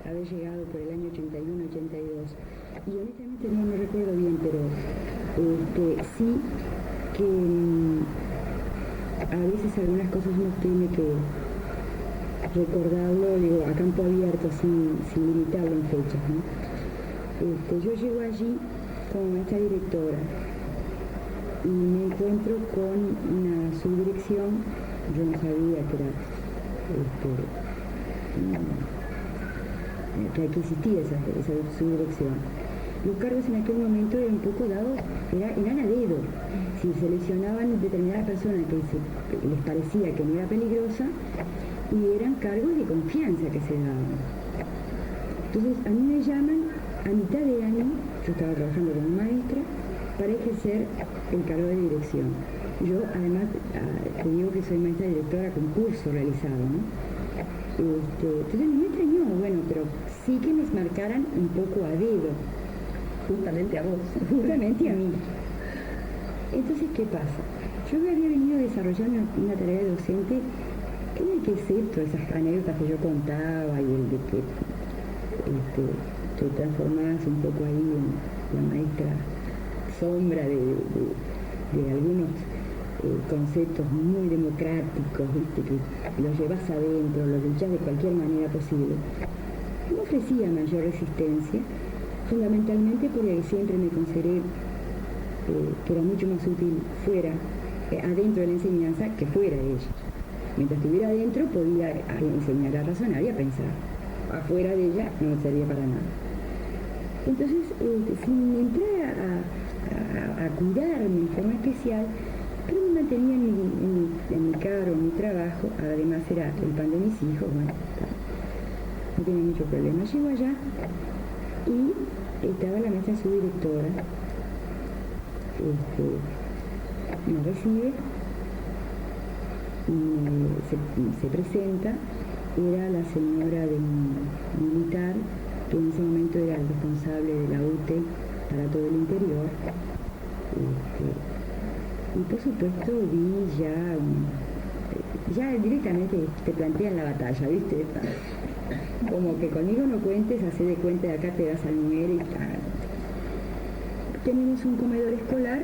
había llegado por el año 81, 82. Y honestamente no recuerdo bien, pero sí que a veces algunas cosas uno tiene que recordarlo, digo, a campo abierto, sin limitarlo en fechas, ¿no? Yo llego allí como maestra directora y me encuentro con una subdirección. Yo no sabía que era que aquí existía esa subdirección. Los cargos en aquel momento eran un poco dados, eran a dedo. Si seleccionaban determinadas personas que les parecía que no era peligrosa, y eran cargos de confianza que se daban. Entonces a mí me llaman a mitad de año, yo estaba trabajando como maestra, para ejercer el cargo de dirección. Yo además te digo que soy maestra directora con curso realizado, ¿no? Entonces no me extrañó, bueno, pero sí que me marcaran un poco a dedo. Justamente a vos. Justamente a mí. Entonces, ¿qué pasa? Yo había venido desarrollando una tarea de docente en el que es todas esas anécdotas que yo contaba y el de que te transformás un poco ahí en la maestra sombra de algunos conceptos muy democráticos, ¿viste? Que los llevas adentro, los luchás de cualquier manera posible. No ofrecía mayor resistencia, fundamentalmente porque siempre me consideré que era mucho más útil fuera, adentro de la enseñanza, que fuera de ella. Mientras estuviera adentro podía enseñar a razonar y a pensar. Afuera de ella no me servía para nada. Entonces, sin entrar a cuidarme de forma especial, pero me mantenía en mi cargo, en mi trabajo. Además era el pan de mis hijos, bueno, no tenía mucho problema. Llego allá y estaba la maestra subdirectora, me recibe, se presenta, era la señora de un militar que en ese momento era el responsable de la UTE para todo el interior. Y por supuesto vi ya directamente te plantean la batalla, ¿viste? Como que conmigo no cuentes, hacé de cuenta de acá te das al muere y tal. Tenemos un comedor escolar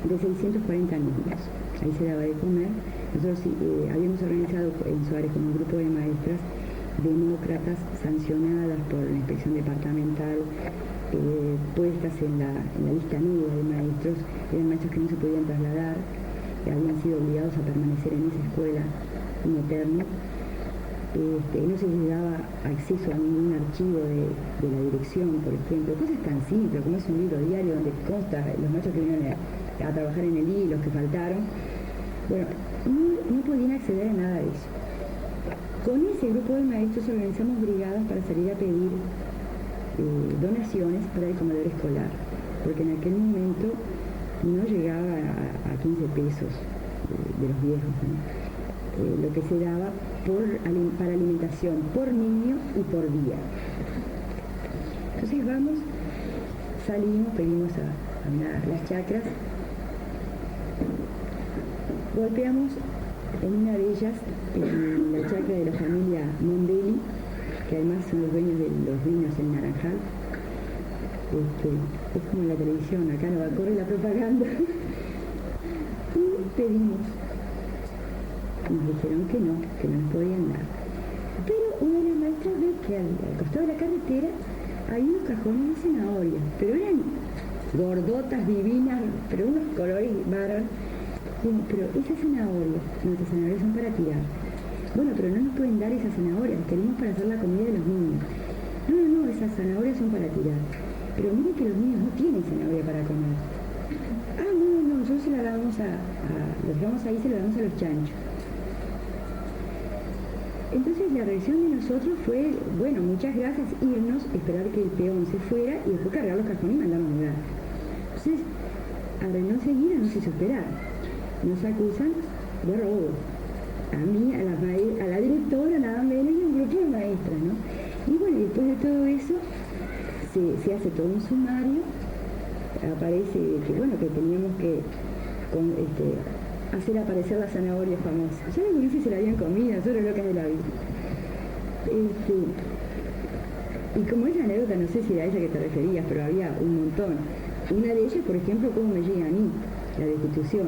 de 640 niños. Ahí se daba de comer. Nosotros habíamos organizado en Suárez con un grupo de maestras demócratas sancionadas por la inspección departamental, puestas en la lista negra de maestros. Eran maestros que no se podían trasladar, que habían sido obligados a permanecer en esa escuela in eterno. No se les daba acceso a ningún archivo de la dirección, por ejemplo, cosas tan simples como es un libro diario donde consta los maestros que vinieron a trabajar en el I y los que faltaron. Bueno, no podían acceder a nada de eso. Con ese grupo de maestros organizamos brigadas para salir a pedir donaciones para el comedor escolar, porque en aquel momento no llegaba a 15 pesos de los viejos, ¿no? Lo que se daba para alimentación por niño y por día. Entonces salimos, pedimos a las chacras, golpeamos en una de ellas, en la chacra de la familia Mondelli, que además son los dueños de los vinos en Naranjal. Es como en la televisión, acá no va a correr la propaganda. Y pedimos. Nos dijeron que no nos podían dar. Pero una de las maestras ve que al costado de la carretera hay unos cajones de zanahorias, pero eran gordotas, divinas, pero unos colores bárbaros. Pero esas zanahorias, nuestras zanahorias son para tirar. Bueno, pero no nos pueden dar esas zanahorias, queremos para hacer la comida de los niños. No, esas zanahorias son para tirar. Pero miren que los niños no tienen zanahoria para comer. No, nosotros se la damos los dejamos ahí, se la damos a los chanchos. Entonces la reacción de nosotros fue, bueno, muchas gracias, irnos, esperar que el peón se fuera y después cargar los cajones y mandarnos a mudar. Entonces, a no seguir, nos hizo esperar. Nos acusan de robo. A mí, a la directora, nada menos, y un grupo de maestras, ¿no? Y bueno, después de todo eso, se hace todo un sumario, aparece que, bueno, que teníamos que hacer aparecer la zanahoria famosa. Ya los gurises se la habían comido, nosotros locas de la vida. Y como esa anécdota, no sé si era esa que te referías, pero había un montón. Una de ellas, por ejemplo, cómo me llega a mí la destitución.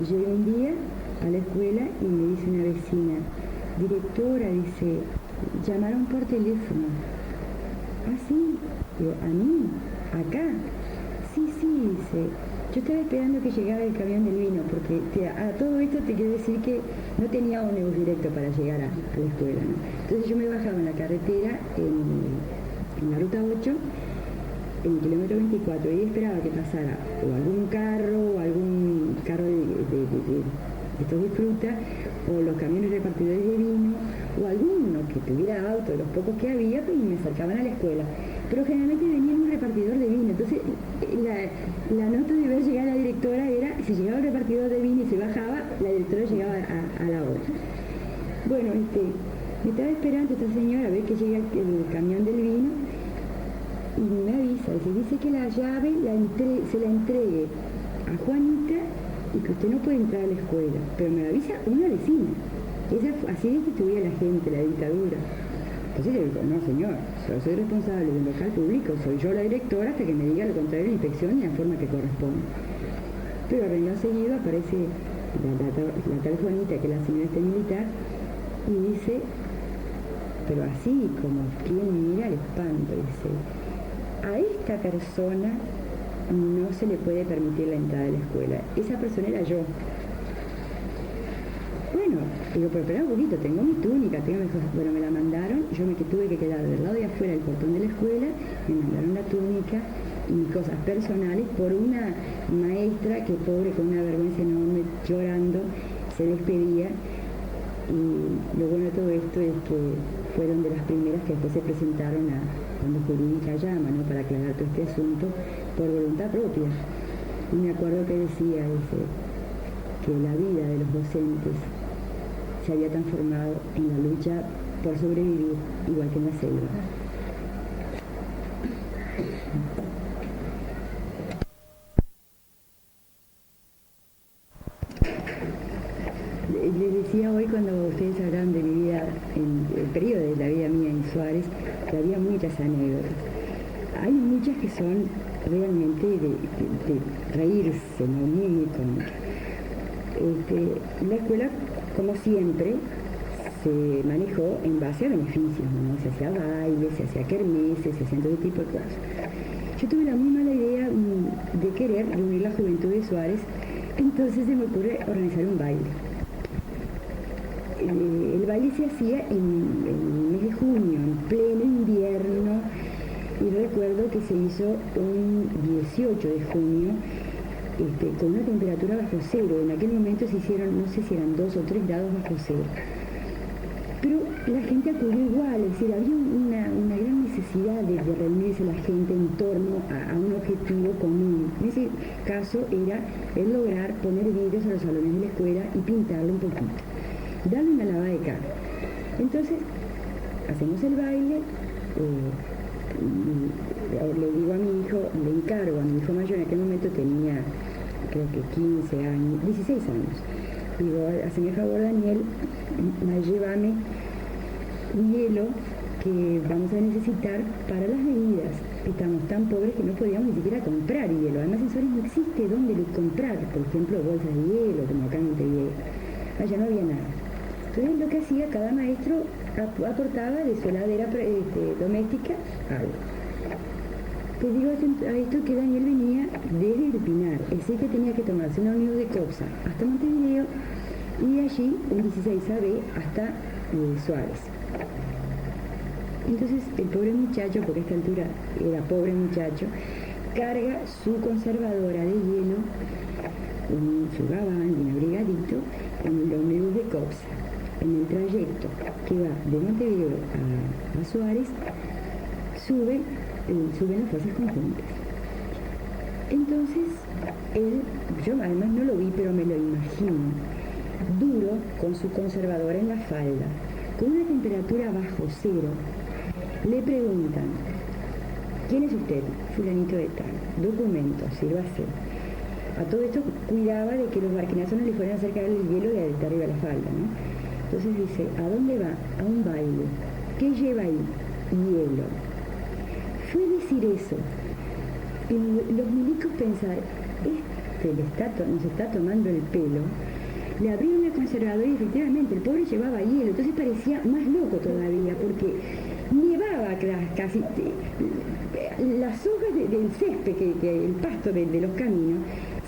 Llegué un día a la escuela y me dice una vecina, directora, dice, llamaron por teléfono. ¿Ah, sí? Digo, ¿a mí? ¿Acá? Sí, dice, yo estaba esperando que llegara el camión del vino, porque a todo esto te quiero decir que no tenía ómnibus directo para llegar a la escuela, ¿no? Entonces yo me bajaba en la carretera, en la ruta 8, en el kilómetro 24, y esperaba que pasara o algún carro, de estos de fruta, o los camiones repartidores de vino, o alguno que tuviera auto, de los pocos que había, pues, y me acercaban a la escuela. Pero generalmente venía un repartidor de vino, entonces la nota de ver llegar a la directora era, si llegaba el repartidor de vino y se bajaba, la directora llegaba a la hora. Bueno, me estaba esperando esta señora a ver que llega el camión del vino, y me avisa, dice que la llave se la entregue a Juanita y que usted no puede entrar a la escuela, pero me avisa una vecina. Así destituía a la gente, la dictadura. Entonces yo digo, no señor, yo soy responsable del local público, soy yo la directora hasta que me diga lo contrario la inspección y la forma que corresponde. Pero renglón seguido aparece la tal Juanita, que es la señora militar, y dice, pero así como quien mira al espanto, dice, a esta persona no se le puede permitir la entrada de la escuela. Esa persona era yo. Bueno, digo, pero espera un poquito, tengo mi túnica, bueno, me la mandaron, yo me tuve que quedar del lado de afuera del portón de la escuela, me mandaron la túnica y mis cosas personales por una maestra que, pobre, con una vergüenza enorme, llorando, se despedía. Y lo bueno de todo esto es que fueron de las primeras que después se presentaron cuando Jurídica llama, ¿no?, para aclarar todo este asunto por voluntad propia. Y me acuerdo que decía que la vida de los docentes se había transformado en la lucha por sobrevivir, igual que en la selva. Les decía hoy, cuando ustedes hablaban de mi vida, en el periodo de la vida mía en Suárez, que había muchas anécdotas. Hay muchas que son realmente de reírse, ¿no?, muy cómicas. La escuela, como siempre, se manejó en base a beneficios, ¿no? Se hacía bailes, se hacía kermeses, se hacían todo tipo de cosas. Yo tuve la muy mala idea de querer reunir la juventud de Suárez, entonces se me ocurre organizar un baile. El baile se hacía en el mes de junio, en pleno invierno, y recuerdo que se hizo un 18 de junio, con una temperatura bajo cero. En aquel momento se hicieron, no sé si eran 2 o 3 grados bajo cero. Pero la gente acudió igual, es decir, había una gran necesidad de reunirse la gente en torno a un objetivo común. En ese caso era el lograr poner vidrios a los salones de la escuela y pintarlo un poquito, darle una lavada de cara. Entonces, hacemos el baile, le digo a mi hijo, le encargo a mi hijo mayor, en aquel momento tenía, creo que 15 años, 16 años. Digo, hazme el favor, Daniel, llévame un hielo que vamos a necesitar para las bebidas. Estamos tan pobres que no podíamos ni siquiera comprar hielo. Además, en Suárez no existe dónde comprar, por ejemplo, bolsas de hielo, como acá en Montevideo. Allá no había nada. Entonces, lo que hacía, cada maestro aportaba de su heladera doméstica algo. Te digo a esto que Daniel venía desde el Pinar, es decir, que tenía que tomarse un ómnibus de Copsa hasta Montevideo y de allí un 16AB hasta Suárez. Entonces el pobre muchacho, porque a esta altura era pobre muchacho, carga su conservadora de hielo, su gabán bien abrigadito, en el ómnibus de Copsa. En el trayecto que va de Montevideo a Suárez, suben las fuerzas conjuntas. Entonces, yo además no lo vi, pero me lo imagino, duro, con su conservadora en la falda, con una temperatura bajo cero. Le preguntan, ¿quién es usted? Fulanito de tal. Documento, sírvase. A todo esto cuidaba de que los barquinazos no le fueran a acercar el hielo de arriba a la falda, ¿no? Entonces dice, ¿a dónde va? A un baile. ¿qué lleva ahí? Hielo. Fue decir eso. Y los milicos pensaron, nos está tomando el pelo. Le abrieron la conservadora y efectivamente el pobre llevaba hielo, entonces parecía más loco todavía, porque nevaba casi, las hojas del césped, que el pasto de los caminos,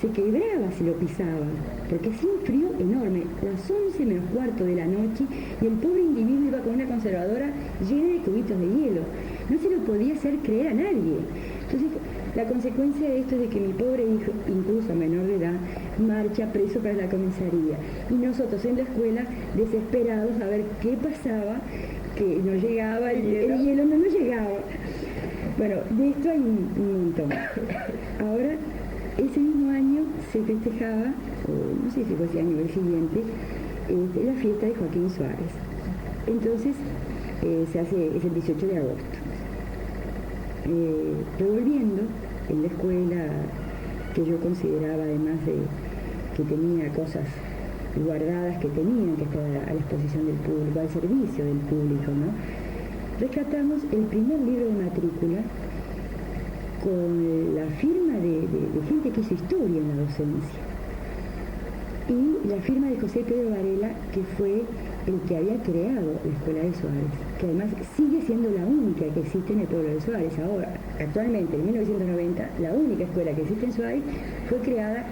se quebraba si lo pisaba, porque hacía un frío enorme, las 11 menos cuarto de la noche, y el pobre individuo iba con una conservadora llena de cubitos de hielo. No se lo podía hacer creer a nadie. Entonces, la consecuencia de esto es de que mi pobre hijo, incluso menor de edad, marcha preso para la comisaría. Y nosotros en la escuela, desesperados a ver qué pasaba, que no llegaba, el hielo no nos llegaba. Bueno, de esto hay un montón. Ahora, ese mismo año se festejaba, o no sé si fue ese año o el siguiente, la fiesta de Joaquín Suárez. Entonces, es el 18 de agosto. Revolviendo en la escuela, que yo consideraba, además de que tenía cosas guardadas que tenían que estar a la exposición del público, al servicio del público, ¿no? Rescatamos el primer libro de matrícula con la firma de gente que hizo historia en la docencia y la firma de José Pedro Varela, que fue el que había creado la Escuela de Suárez, que además sigue siendo la única que existe en el pueblo de Suárez. Ahora, actualmente, en 1990, la única escuela que existe en Suárez fue creada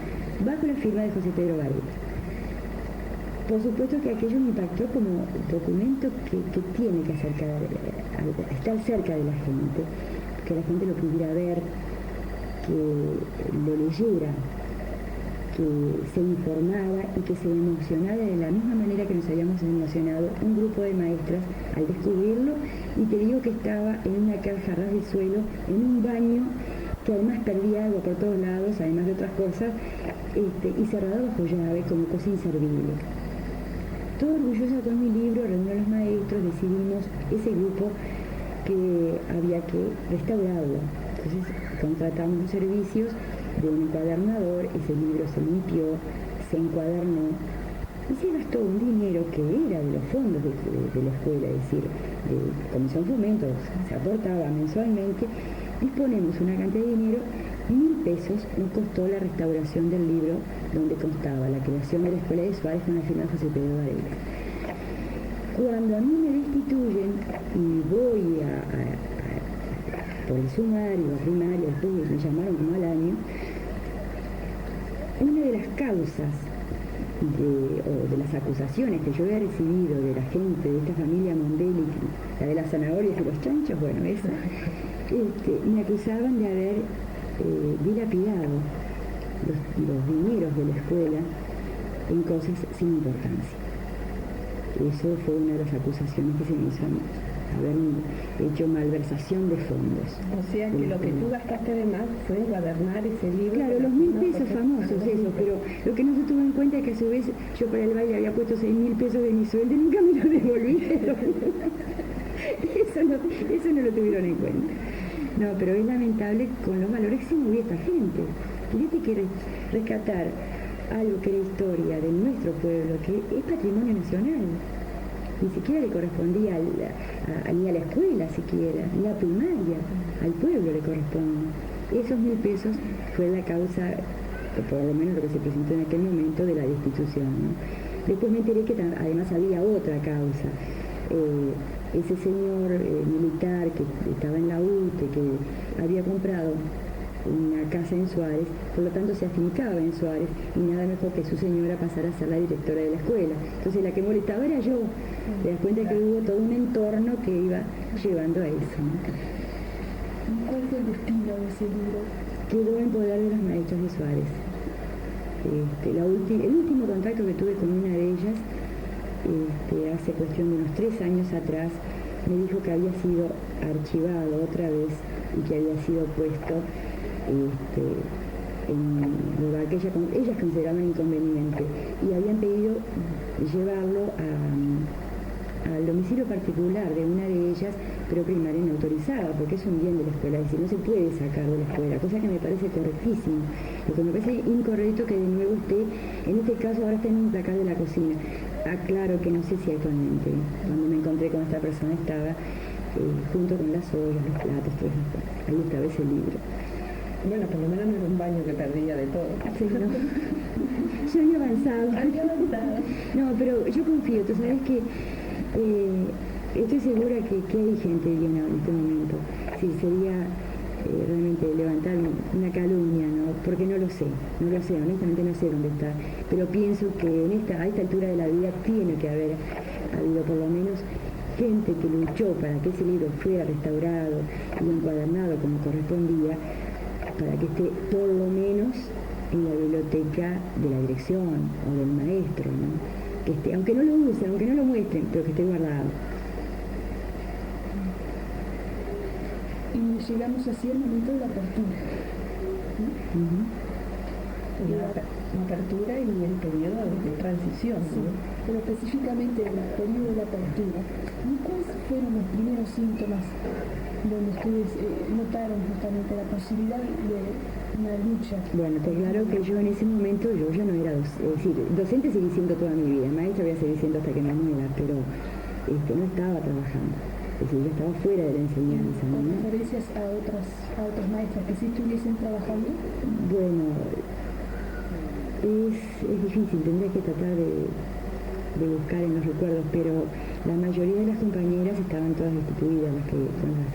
bajo la firma de José Pedro Varela. Por supuesto que aquello me impactó como documento que tiene que estar cerca de la gente, que la gente lo pudiera ver, que lo leyera, que se informara y que se emocionara de la misma manera que nos habíamos emocionado un grupo de maestras al descubrirlo. Y te digo que estaba en una caja a ras de suelo, en un baño que además perdía agua por todos lados, además de otras cosas, y cerrado bajo llave como cosa inservible. Todo orgullosa con mi libro, reunió a los maestros, decidimos ese grupo que había que restaurarlo. Entonces contratamos los servicios de un encuadernador, ese libro se limpió, se encuadernó y se gastó un dinero que era de los fondos de la escuela, es decir, de Comisión Fomento, se aportaba mensualmente. Disponemos una cantidad de dinero, 1.000 pesos nos costó la restauración del libro donde constaba la creación de la Escuela de Suárez con la firma de José Pedro Varela. Cuando a mí me destituyen y voy por el sumario, primario, después me llamaron como al año, una de las causas o de las acusaciones que yo había recibido de la gente de esta familia Mondelli, la de las zanahorias y los chanchos, bueno, esa, me acusaban de haber dilapidado los dineros de la escuela en cosas sin importancia. Eso fue una de las acusaciones que se me hizo, haber hecho malversación de fondos. O sea que lo que tú gastaste de más fue encuadernar ese libro. Claro, los 1.000 pesos famosos, eso, pero lo que no se tuvo en cuenta es que a su vez yo para el baile había puesto 6.000 pesos de mi sueldo y nunca me lo devolvieron. Eso no lo tuvieron en cuenta. No, pero es lamentable con los valores que se movía esta gente. Fíjate que rescatar algo que era historia de nuestro pueblo, que es patrimonio nacional. Ni siquiera le correspondía ni a la escuela siquiera, ni a primaria, al pueblo le corresponde. Esos 1.000 pesos fue la causa, por lo menos lo que se presentó en aquel momento, de la destitución, ¿no? Después me enteré que además había otra causa. Ese señor militar que estaba en la UTE, que había comprado una casa en Suárez, por lo tanto se afincaba en Suárez, y nada mejor que su señora pasara a ser la directora de la escuela. Entonces la que molestaba era yo. Te das cuenta que hubo todo un entorno que iba llevando a eso, ¿no? ¿Cuál fue el destino de ese libro? Quedó en poder de los maestros de Suárez. El último contacto que tuve con una de ellas, hace cuestión de unos 3 años atrás, me dijo que había sido archivado otra vez y que había sido puesto en un lugar que ellas consideraban inconveniente, y habían pedido llevarlo al domicilio particular de una de ellas, pero primaria inautorizada, porque es un bien de la escuela, es decir, no se puede sacar de la escuela, cosa que me parece correctísimo. Lo que me parece incorrecto que de nuevo esté, en este caso ahora está en un placar de la cocina. Aclaro que no sé si actualmente, cuando me encontré con esta persona estaba junto con las ollas, los platos, todo eso. Ahí estaba ese libro. Bueno, por lo menos no era un baño que perdía de todo. Sí, ¿no? Yo había avanzado. No, pero yo confío, tú sabes que estoy segura que hay gente bien en este momento. Sí, sería realmente levantar una calumnia, ¿no? Porque no lo sé, honestamente no sé dónde está. Pero pienso que a esta altura de la vida tiene que haber habido por lo menos gente que luchó para que ese libro fuera restaurado y encuadernado como correspondía, para que esté por lo menos en la biblioteca de la dirección o del maestro, ¿no? Que esté, aunque no lo usen, aunque no lo muestren, pero que esté guardado. Y llegamos así al momento de la apertura. La apertura y el periodo de transición, sí, ¿no? Pero específicamente en el periodo de la apertura, ¿cuáles fueron los primeros síntomas donde ustedes notaron justamente la posibilidad de una lucha? Bueno, te aclaro que yo en ese momento yo ya no era docente, es decir, docente seguí siendo toda mi vida, maestra voy a seguir siendo hasta que me muera, pero no estaba trabajando, es decir, yo estaba fuera de la enseñanza, ¿Con ¿no? referencias a otras maestras que sí estuviesen trabajando? Bueno, es difícil, tendría que tratar de buscar en los recuerdos, pero la mayoría de las compañeras estaban todas destituidas, con las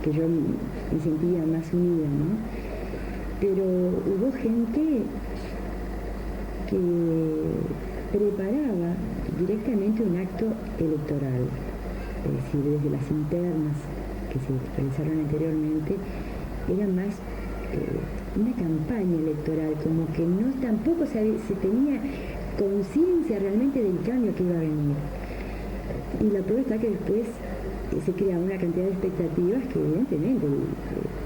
que yo me sentía más unida, ¿no? Pero hubo gente que preparaba directamente un acto electoral, es decir, desde las internas que se realizaron anteriormente, era más una campaña electoral, como que tampoco se tenía conciencia realmente del cambio que iba a venir. Y la prueba está que después se crea una cantidad de expectativas que evidentemente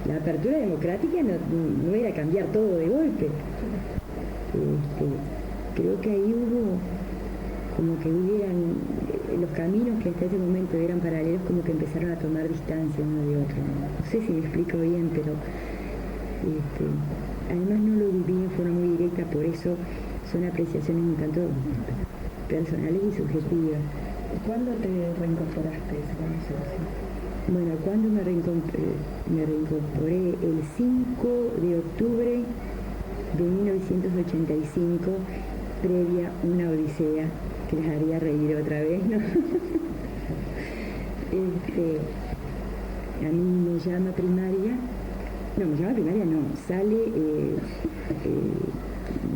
la apertura democrática no era cambiar todo de golpe. Creo que ahí hubo como que hubieran los caminos que hasta ese momento eran paralelos, como que empezaron a tomar distancia uno de otro. No sé si me explico bien, pero además no lo viví en forma muy directa, por eso son apreciaciones un tanto personales y subjetivas. ¿Cuándo te reincorporaste? Bueno, cuando me reincorporé el 5 de octubre de 1985, previa una odisea que les haría reír otra vez, ¿no? A mí me llama primaria, sale,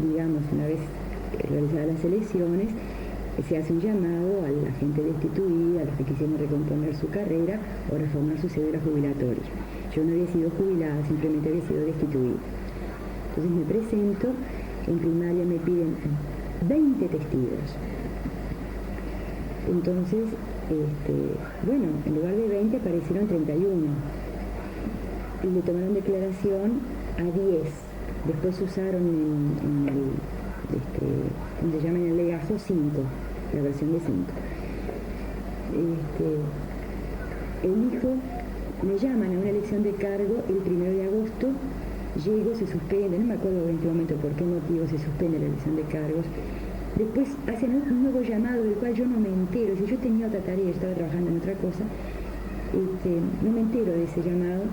digamos, una vez realizadas las elecciones, se hace un llamado a la gente destituida, a los que quisieron recomponer su carrera o reformar su cédula jubilatoria. Yo no había sido jubilada, simplemente había sido destituida. Entonces me presento, en primaria me piden 20 testigos. Entonces, en lugar de 20 aparecieron 31. Y le tomaron declaración a 10. Después usaron en el legajo 5, la versión de 5. Elijo, me llaman a una elección de cargo el 1 de agosto, llego, se suspende, no me acuerdo en este momento por qué motivo se suspende la elección de cargos. Después hacen un nuevo llamado del cual yo no me entero, si yo tenía otra tarea, estaba trabajando en otra cosa, no me entero de ese llamado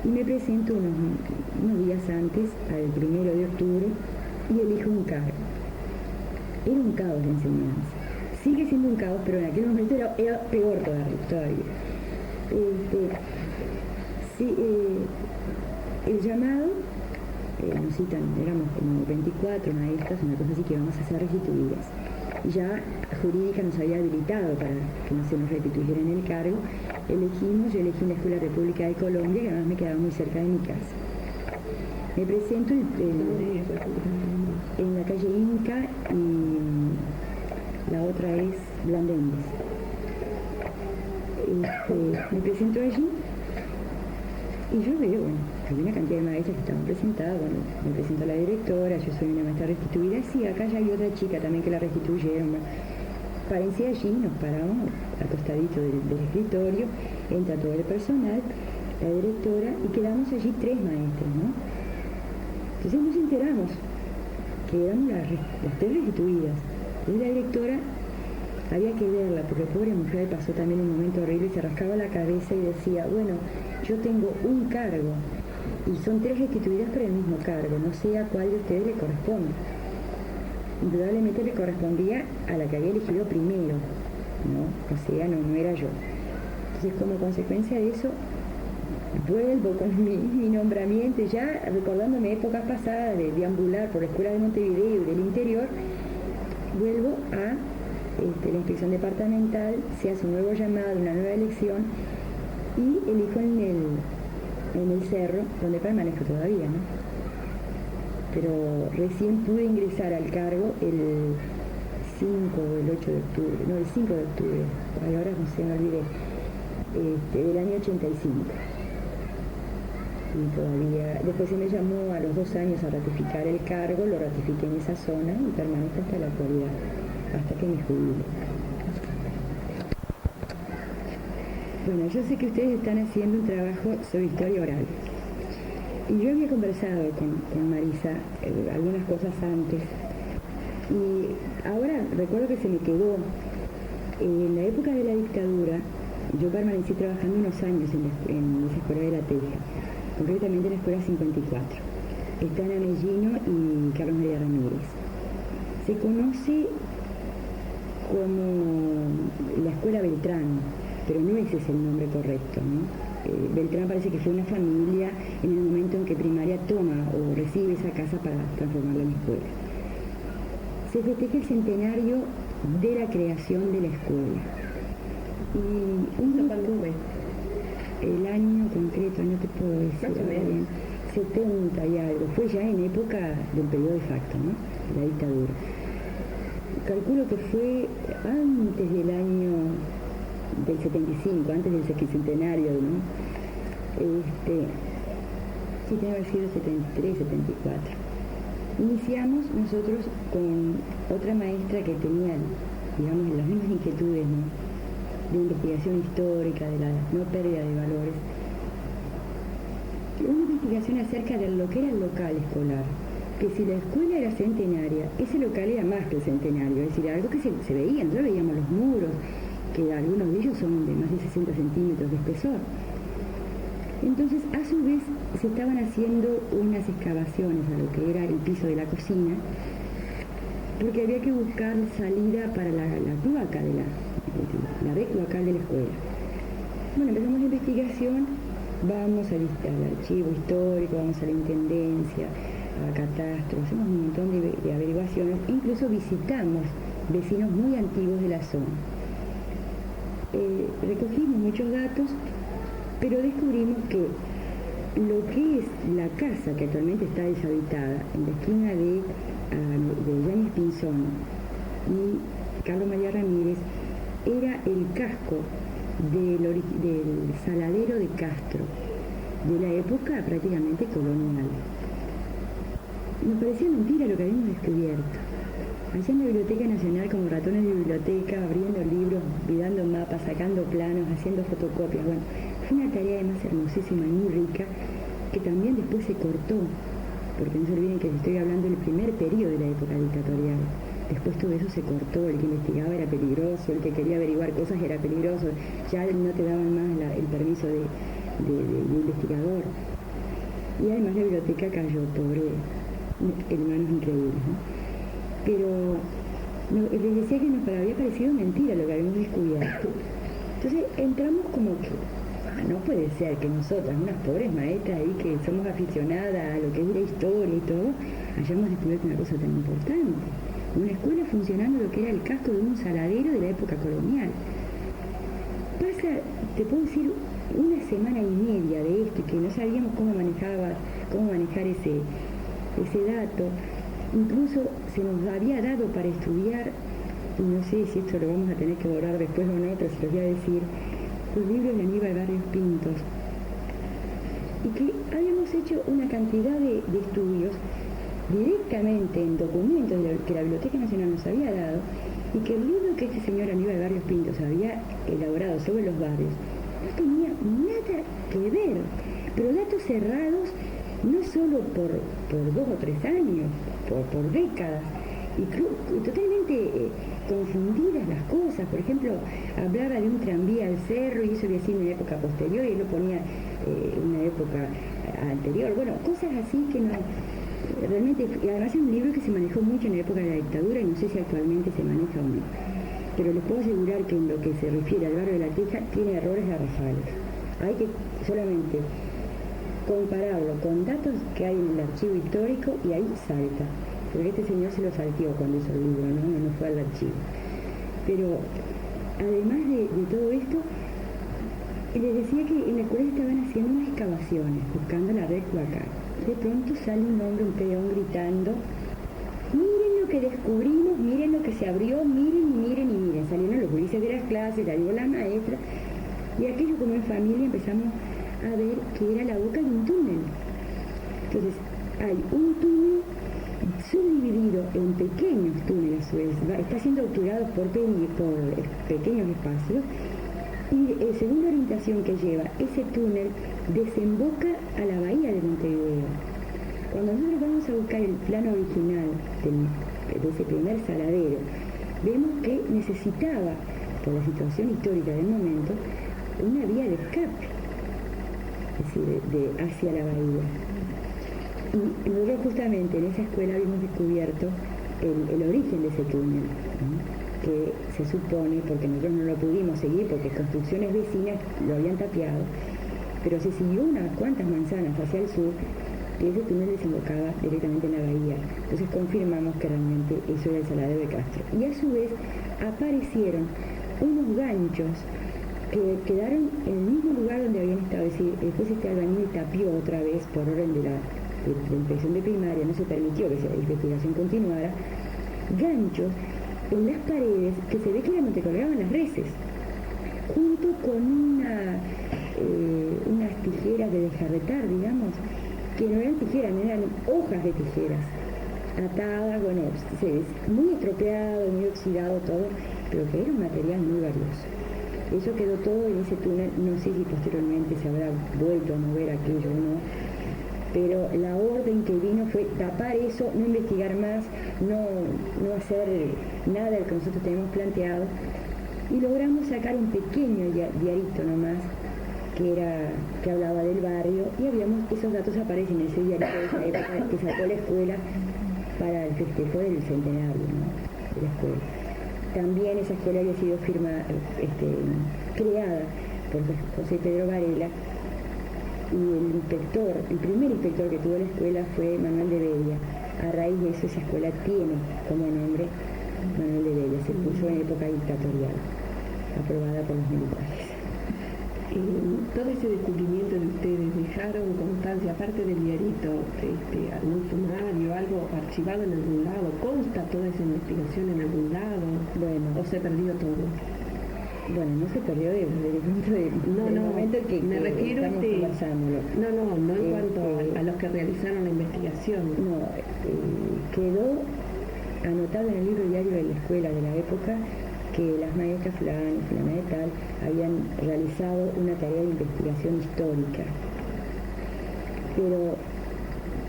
y me presento unos días antes, al 1 de octubre, y elijo un cargo. Era un caos de enseñanza. Sigue siendo un caos, pero en aquel momento era peor todavía. El llamado, nos citan, éramos como 24 maestras, una cosa así, que íbamos a ser restituidas. Ya jurídica nos había habilitado para que no se nos restituyera en el cargo. Yo elegí la Escuela República de Colombia, que además me quedaba muy cerca de mi casa. Me presento en la calle Inca y la otra es Blandengues. Me presento allí y yo veo, que había una cantidad de maestras que estaban presentadas. Me presento a la directora, yo soy una maestra restituida. Sí, acá ya hay otra chica también que la restituyeron. Párense allí, nos paramos al costadito del escritorio, entra todo el personal, la directora, y quedamos allí 3 maestras, ¿no? Entonces nos enteramos que éramos las 3 restituidas. Entonces la directora había que verla, porque pobre mujer pasó también un momento horrible y se rascaba la cabeza y decía, bueno, yo tengo un cargo y son 3 destituidas por el mismo cargo, no sé a cuál de ustedes le corresponde. Indudablemente le correspondía a la que había elegido primero, ¿no? O sea, no era yo. Entonces, como consecuencia de eso, vuelvo con mi nombramiento, ya recordándome épocas pasadas de deambular por la escuela de Montevideo y del interior, vuelvo a la inspección departamental, se hace un nuevo llamado, una nueva elección y elijo en el cerro, donde permanezco todavía, ¿no? Pero recién pude ingresar al cargo el 5 o el 8 de octubre, no, el 5 de octubre, ahora no sé, me olvidé, del año 85. Y todavía, después se me llamó a los 2 años a ratificar el cargo, lo ratifiqué en esa zona y permanezco hasta la actualidad, hasta que me jubile. Bueno, yo sé que ustedes están haciendo un trabajo sobre historia oral. Y yo había conversado con Marisa algunas cosas antes. Y ahora recuerdo que se me quedó. En la época de la dictadura, yo permanecí trabajando unos años en esa escuela de La Teja, concretamente en la escuela 54. Está Ana Mellino y Carlos María Ramírez. Se conoce como la escuela Beltrán, pero no ese es el nombre correcto, ¿no? Beltrán parece que fue una familia en el momento en que Primaria toma o recibe esa casa para transformarla en escuela. Se festeja el centenario de la creación de la escuela. Y un grupo, el año concreto, no te puedo decir bien, 70 y algo, fue ya en época del periodo de facto, ¿no? De la dictadura. Calculo que fue antes del año del 75, antes del sesquicentenario, ¿no? Sí, tiene que haber sido 73, 74. Iniciamos nosotros con otra maestra que tenía, digamos, las mismas inquietudes, ¿no? De investigación histórica, de la no pérdida de valores. Una investigación acerca de lo que era el local escolar, que si la escuela era centenaria, ese local era más que el centenario, es decir, algo que se veía, nosotros veíamos los muros, que algunos de ellos son de más de 60 centímetros de espesor. Entonces, a su vez, se estaban haciendo unas excavaciones a lo que era el piso de la cocina, porque había que buscar salida para la cloaca la red cloacal de la escuela. Bueno, empezamos la investigación, vamos al archivo histórico, vamos a la intendencia, a catastro, hacemos un montón de averiguaciones, incluso visitamos vecinos muy antiguos de la zona. Recogimos muchos datos, pero descubrimos que lo que es la casa que actualmente está deshabitada en la esquina de Yáñez Pinzón y Carlos María Ramírez era el casco del saladero de Castro, de la época prácticamente colonial. Nos parecía mentira lo que habíamos descubierto. Allá en la Biblioteca Nacional, como ratones de biblioteca, abriendo libros, mirando mapas, sacando planos, haciendo fotocopias. Bueno, fue una tarea además hermosísima y muy rica, que también después se cortó, porque no se olviden que estoy hablando del primer periodo de la época dictatorial. Después todo eso se cortó, el que investigaba era peligroso, el que quería averiguar cosas era peligroso, ya no te daban más el permiso de investigador. Y además la biblioteca cayó, pobre, en manos increíbles, ¿no? Pero les decía que nos había parecido mentira lo que habíamos descubierto. Entonces entramos como que, no puede ser que nosotras, unas pobres maestras ahí que somos aficionadas a lo que es la historia y todo, hayamos descubierto una cosa tan importante. Una escuela funcionando lo que era el casco de un saladero de la época colonial. Pasa, te puedo decir, una semana y media de esto y que no sabíamos cómo manejar ese dato. Incluso se nos había dado para estudiar, y no sé si esto lo vamos a tener que borrar después o no, pero se los voy a decir, los libros de Aníbal Barrios Pintos, y que habíamos hecho una cantidad de estudios directamente en documentos que la Biblioteca Nacional nos había dado, y que el libro que este señor Aníbal Barrios Pintos había elaborado sobre los barrios no tenía nada que ver, pero datos cerrados no solo por 2 o 3 años, por décadas, y totalmente confundidas las cosas. Por ejemplo, hablaba de un tranvía al cerro y eso había sido en una época posterior y él lo ponía en una época anterior. Bueno, cosas así que no... Realmente, y además es un libro que se manejó mucho en la época de la dictadura y no sé si actualmente se maneja o no. Pero les puedo asegurar que en lo que se refiere al barrio de La Teja tiene errores garrafales. Hay que solamente compararlo con datos que hay en el archivo histórico y ahí salta. Porque este señor se lo salteó cuando hizo el libro, no fue al archivo. Pero además de todo esto, les decía que en el colegio estaban haciendo unas excavaciones, buscando la red cloacal. De pronto sale un hombre, un peón, gritando: miren lo que descubrimos, miren lo que se abrió, miren y miren y miren. Salieron los gurises de las clases, salió la maestra, y aquello como en familia empezamos a ver que era la boca de un túnel. Entonces, hay un túnel subdividido en pequeños túneles, a su vez, está siendo obturado por pequeños espacios, y según la orientación que lleva, ese túnel desemboca a la bahía de Montevideo. Cuando nosotros vamos a buscar el plano original de ese primer saladero, vemos que necesitaba, por la situación histórica del momento, una vía de escape, es decir, hacia la bahía. Y nosotros justamente en esa escuela habíamos descubierto el origen de ese túnel, ¿no? Que se supone, porque nosotros no lo pudimos seguir, porque construcciones vecinas lo habían tapiado, pero se siguió unas cuantas manzanas hacia el sur y ese túnel desembocaba directamente en la bahía. Entonces confirmamos que realmente eso era el saladero de Castro. Y a su vez aparecieron unos ganchos que quedaron en el mismo lugar donde habían estado. Es decir, después este albañil tapió otra vez por orden de la inspección de primaria, no se permitió que esa investigación continuara, ganchos en las paredes que se ve que era donde colgaban las reses, junto con unas tijeras de desjarretar, digamos, que no eran tijeras, eran hojas de tijeras atadas, bueno, muy estropeado, muy oxidado todo, pero que era un material muy valioso. Eso quedó todo en ese túnel, no sé si posteriormente se habrá vuelto a mover aquello o no, pero la orden que vino fue tapar eso, no investigar más, no hacer nada de lo que nosotros teníamos planteado, y logramos sacar un pequeño diarito nomás que hablaba del barrio, y esos datos aparecen en ese diario de esa época que sacó la escuela para el festejo del centenario, ¿no?, de la escuela. También esa escuela había sido creada por José Pedro Varela, y el primer inspector que tuvo la escuela fue Manuel de Bedia. A raíz de eso esa escuela tiene como nombre Manuel de Bedia, se puso en época dictatorial, aprobada por los militares. Todo ese descubrimiento de ustedes, ¿dejaron constancia, aparte del diarito, algún sumario, algo archivado en algún lado? ¿Consta toda esa investigación en algún lado? Bueno, ¿O se perdió todo? Bueno, no se perdió desde el punto de momento que me refiero estamos conversándolo. No en cuanto a los que realizaron la investigación. No, quedó anotado en el libro diario de la escuela de la época que las maestras fulana y fulana de tal habían realizado una tarea de investigación histórica. Pero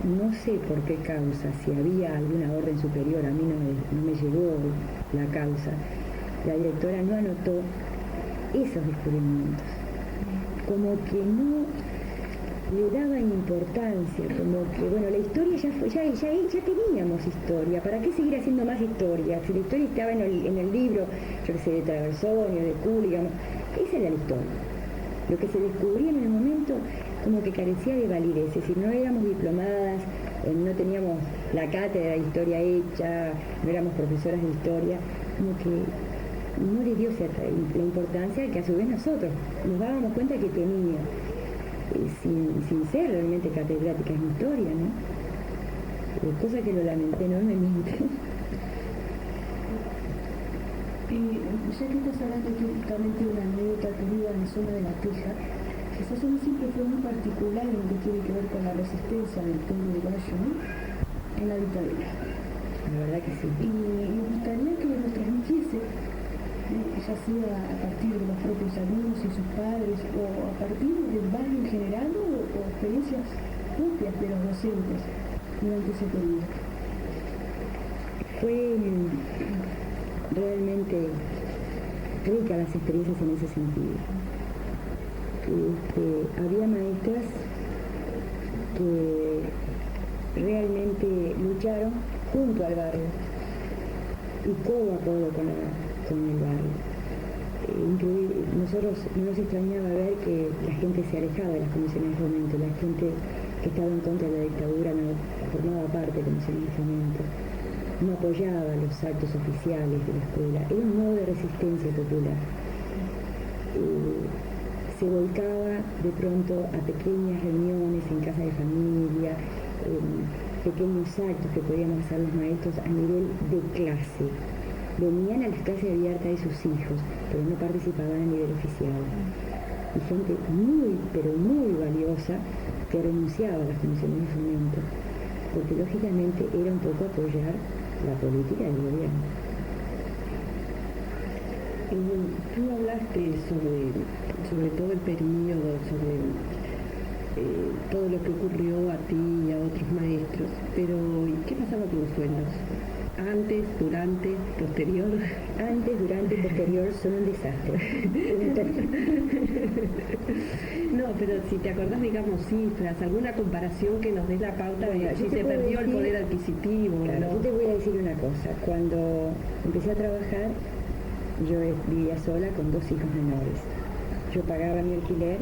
no sé por qué causa, si había alguna orden superior, a mí no me llegó la causa. La directora no anotó esos descubrimientos, como que no le daban importancia, como que, bueno, la historia ya teníamos historia, ¿para qué seguir haciendo más historia? Si la historia estaba en el libro, yo que sé, de Traversonio, de Kuhl, digamos, esa era la historia. Lo que se descubría en el momento como que carecía de validez, es decir, no éramos diplomadas, no teníamos la cátedra de historia hecha, no éramos profesoras de historia, como que no le dio la importancia que a su vez nosotros nos dábamos cuenta que tenía, sin ser realmente catedráticas en historia, ¿no? Cosa que lo lamenté enormemente. Ya que estás hablando aquí justamente de una anécdota que viva en la zona de La Teja, esa zona siempre fue muy particular en lo que tiene que ver con la resistencia del pueblo uruguayo, ¿no?, en la dictadura. La verdad que sí. Y me gustaría que nos transmitiese, ya sea a partir de los propios alumnos y sus padres, o a partir del barrio en general, o experiencias propias de los docentes durante ese periodo. Fue realmente rica las experiencias en ese sentido. Había maestras que realmente lucharon junto al barrio y codo a codo con el barrio. Nosotros no nos extrañaba ver que la gente se alejaba de las comisiones de fomento, la gente que estaba en contra de la dictadura no formaba parte de comisiones de fomento, no apoyaba los actos oficiales de la escuela, era un modo de resistencia popular. Se volcaba de pronto a pequeñas reuniones en casa de familia, pequeños actos que podíamos hacer los maestros a nivel de clase. Venían a las clases abiertas de sus hijos, pero no participaban a nivel oficial. Y gente muy, pero muy valiosa que renunciaba a las comisiones de fomento, porque lógicamente era un poco apoyar la política del gobierno. Tú hablaste sobre todo el periodo, sobre todo lo que ocurrió a ti y a otros maestros, pero ¿y qué pasaba con los sueldos? Antes, durante, posterior. Antes, durante y posterior son un desastre. No, pero si te acordás, digamos, cifras, alguna comparación que nos dé la pauta de si se perdió el poder adquisitivo. Claro, ¿no? yo te voy a decir una cosa. Cuando empecé a trabajar, yo vivía sola con 2 hijos menores. Yo pagaba mi alquiler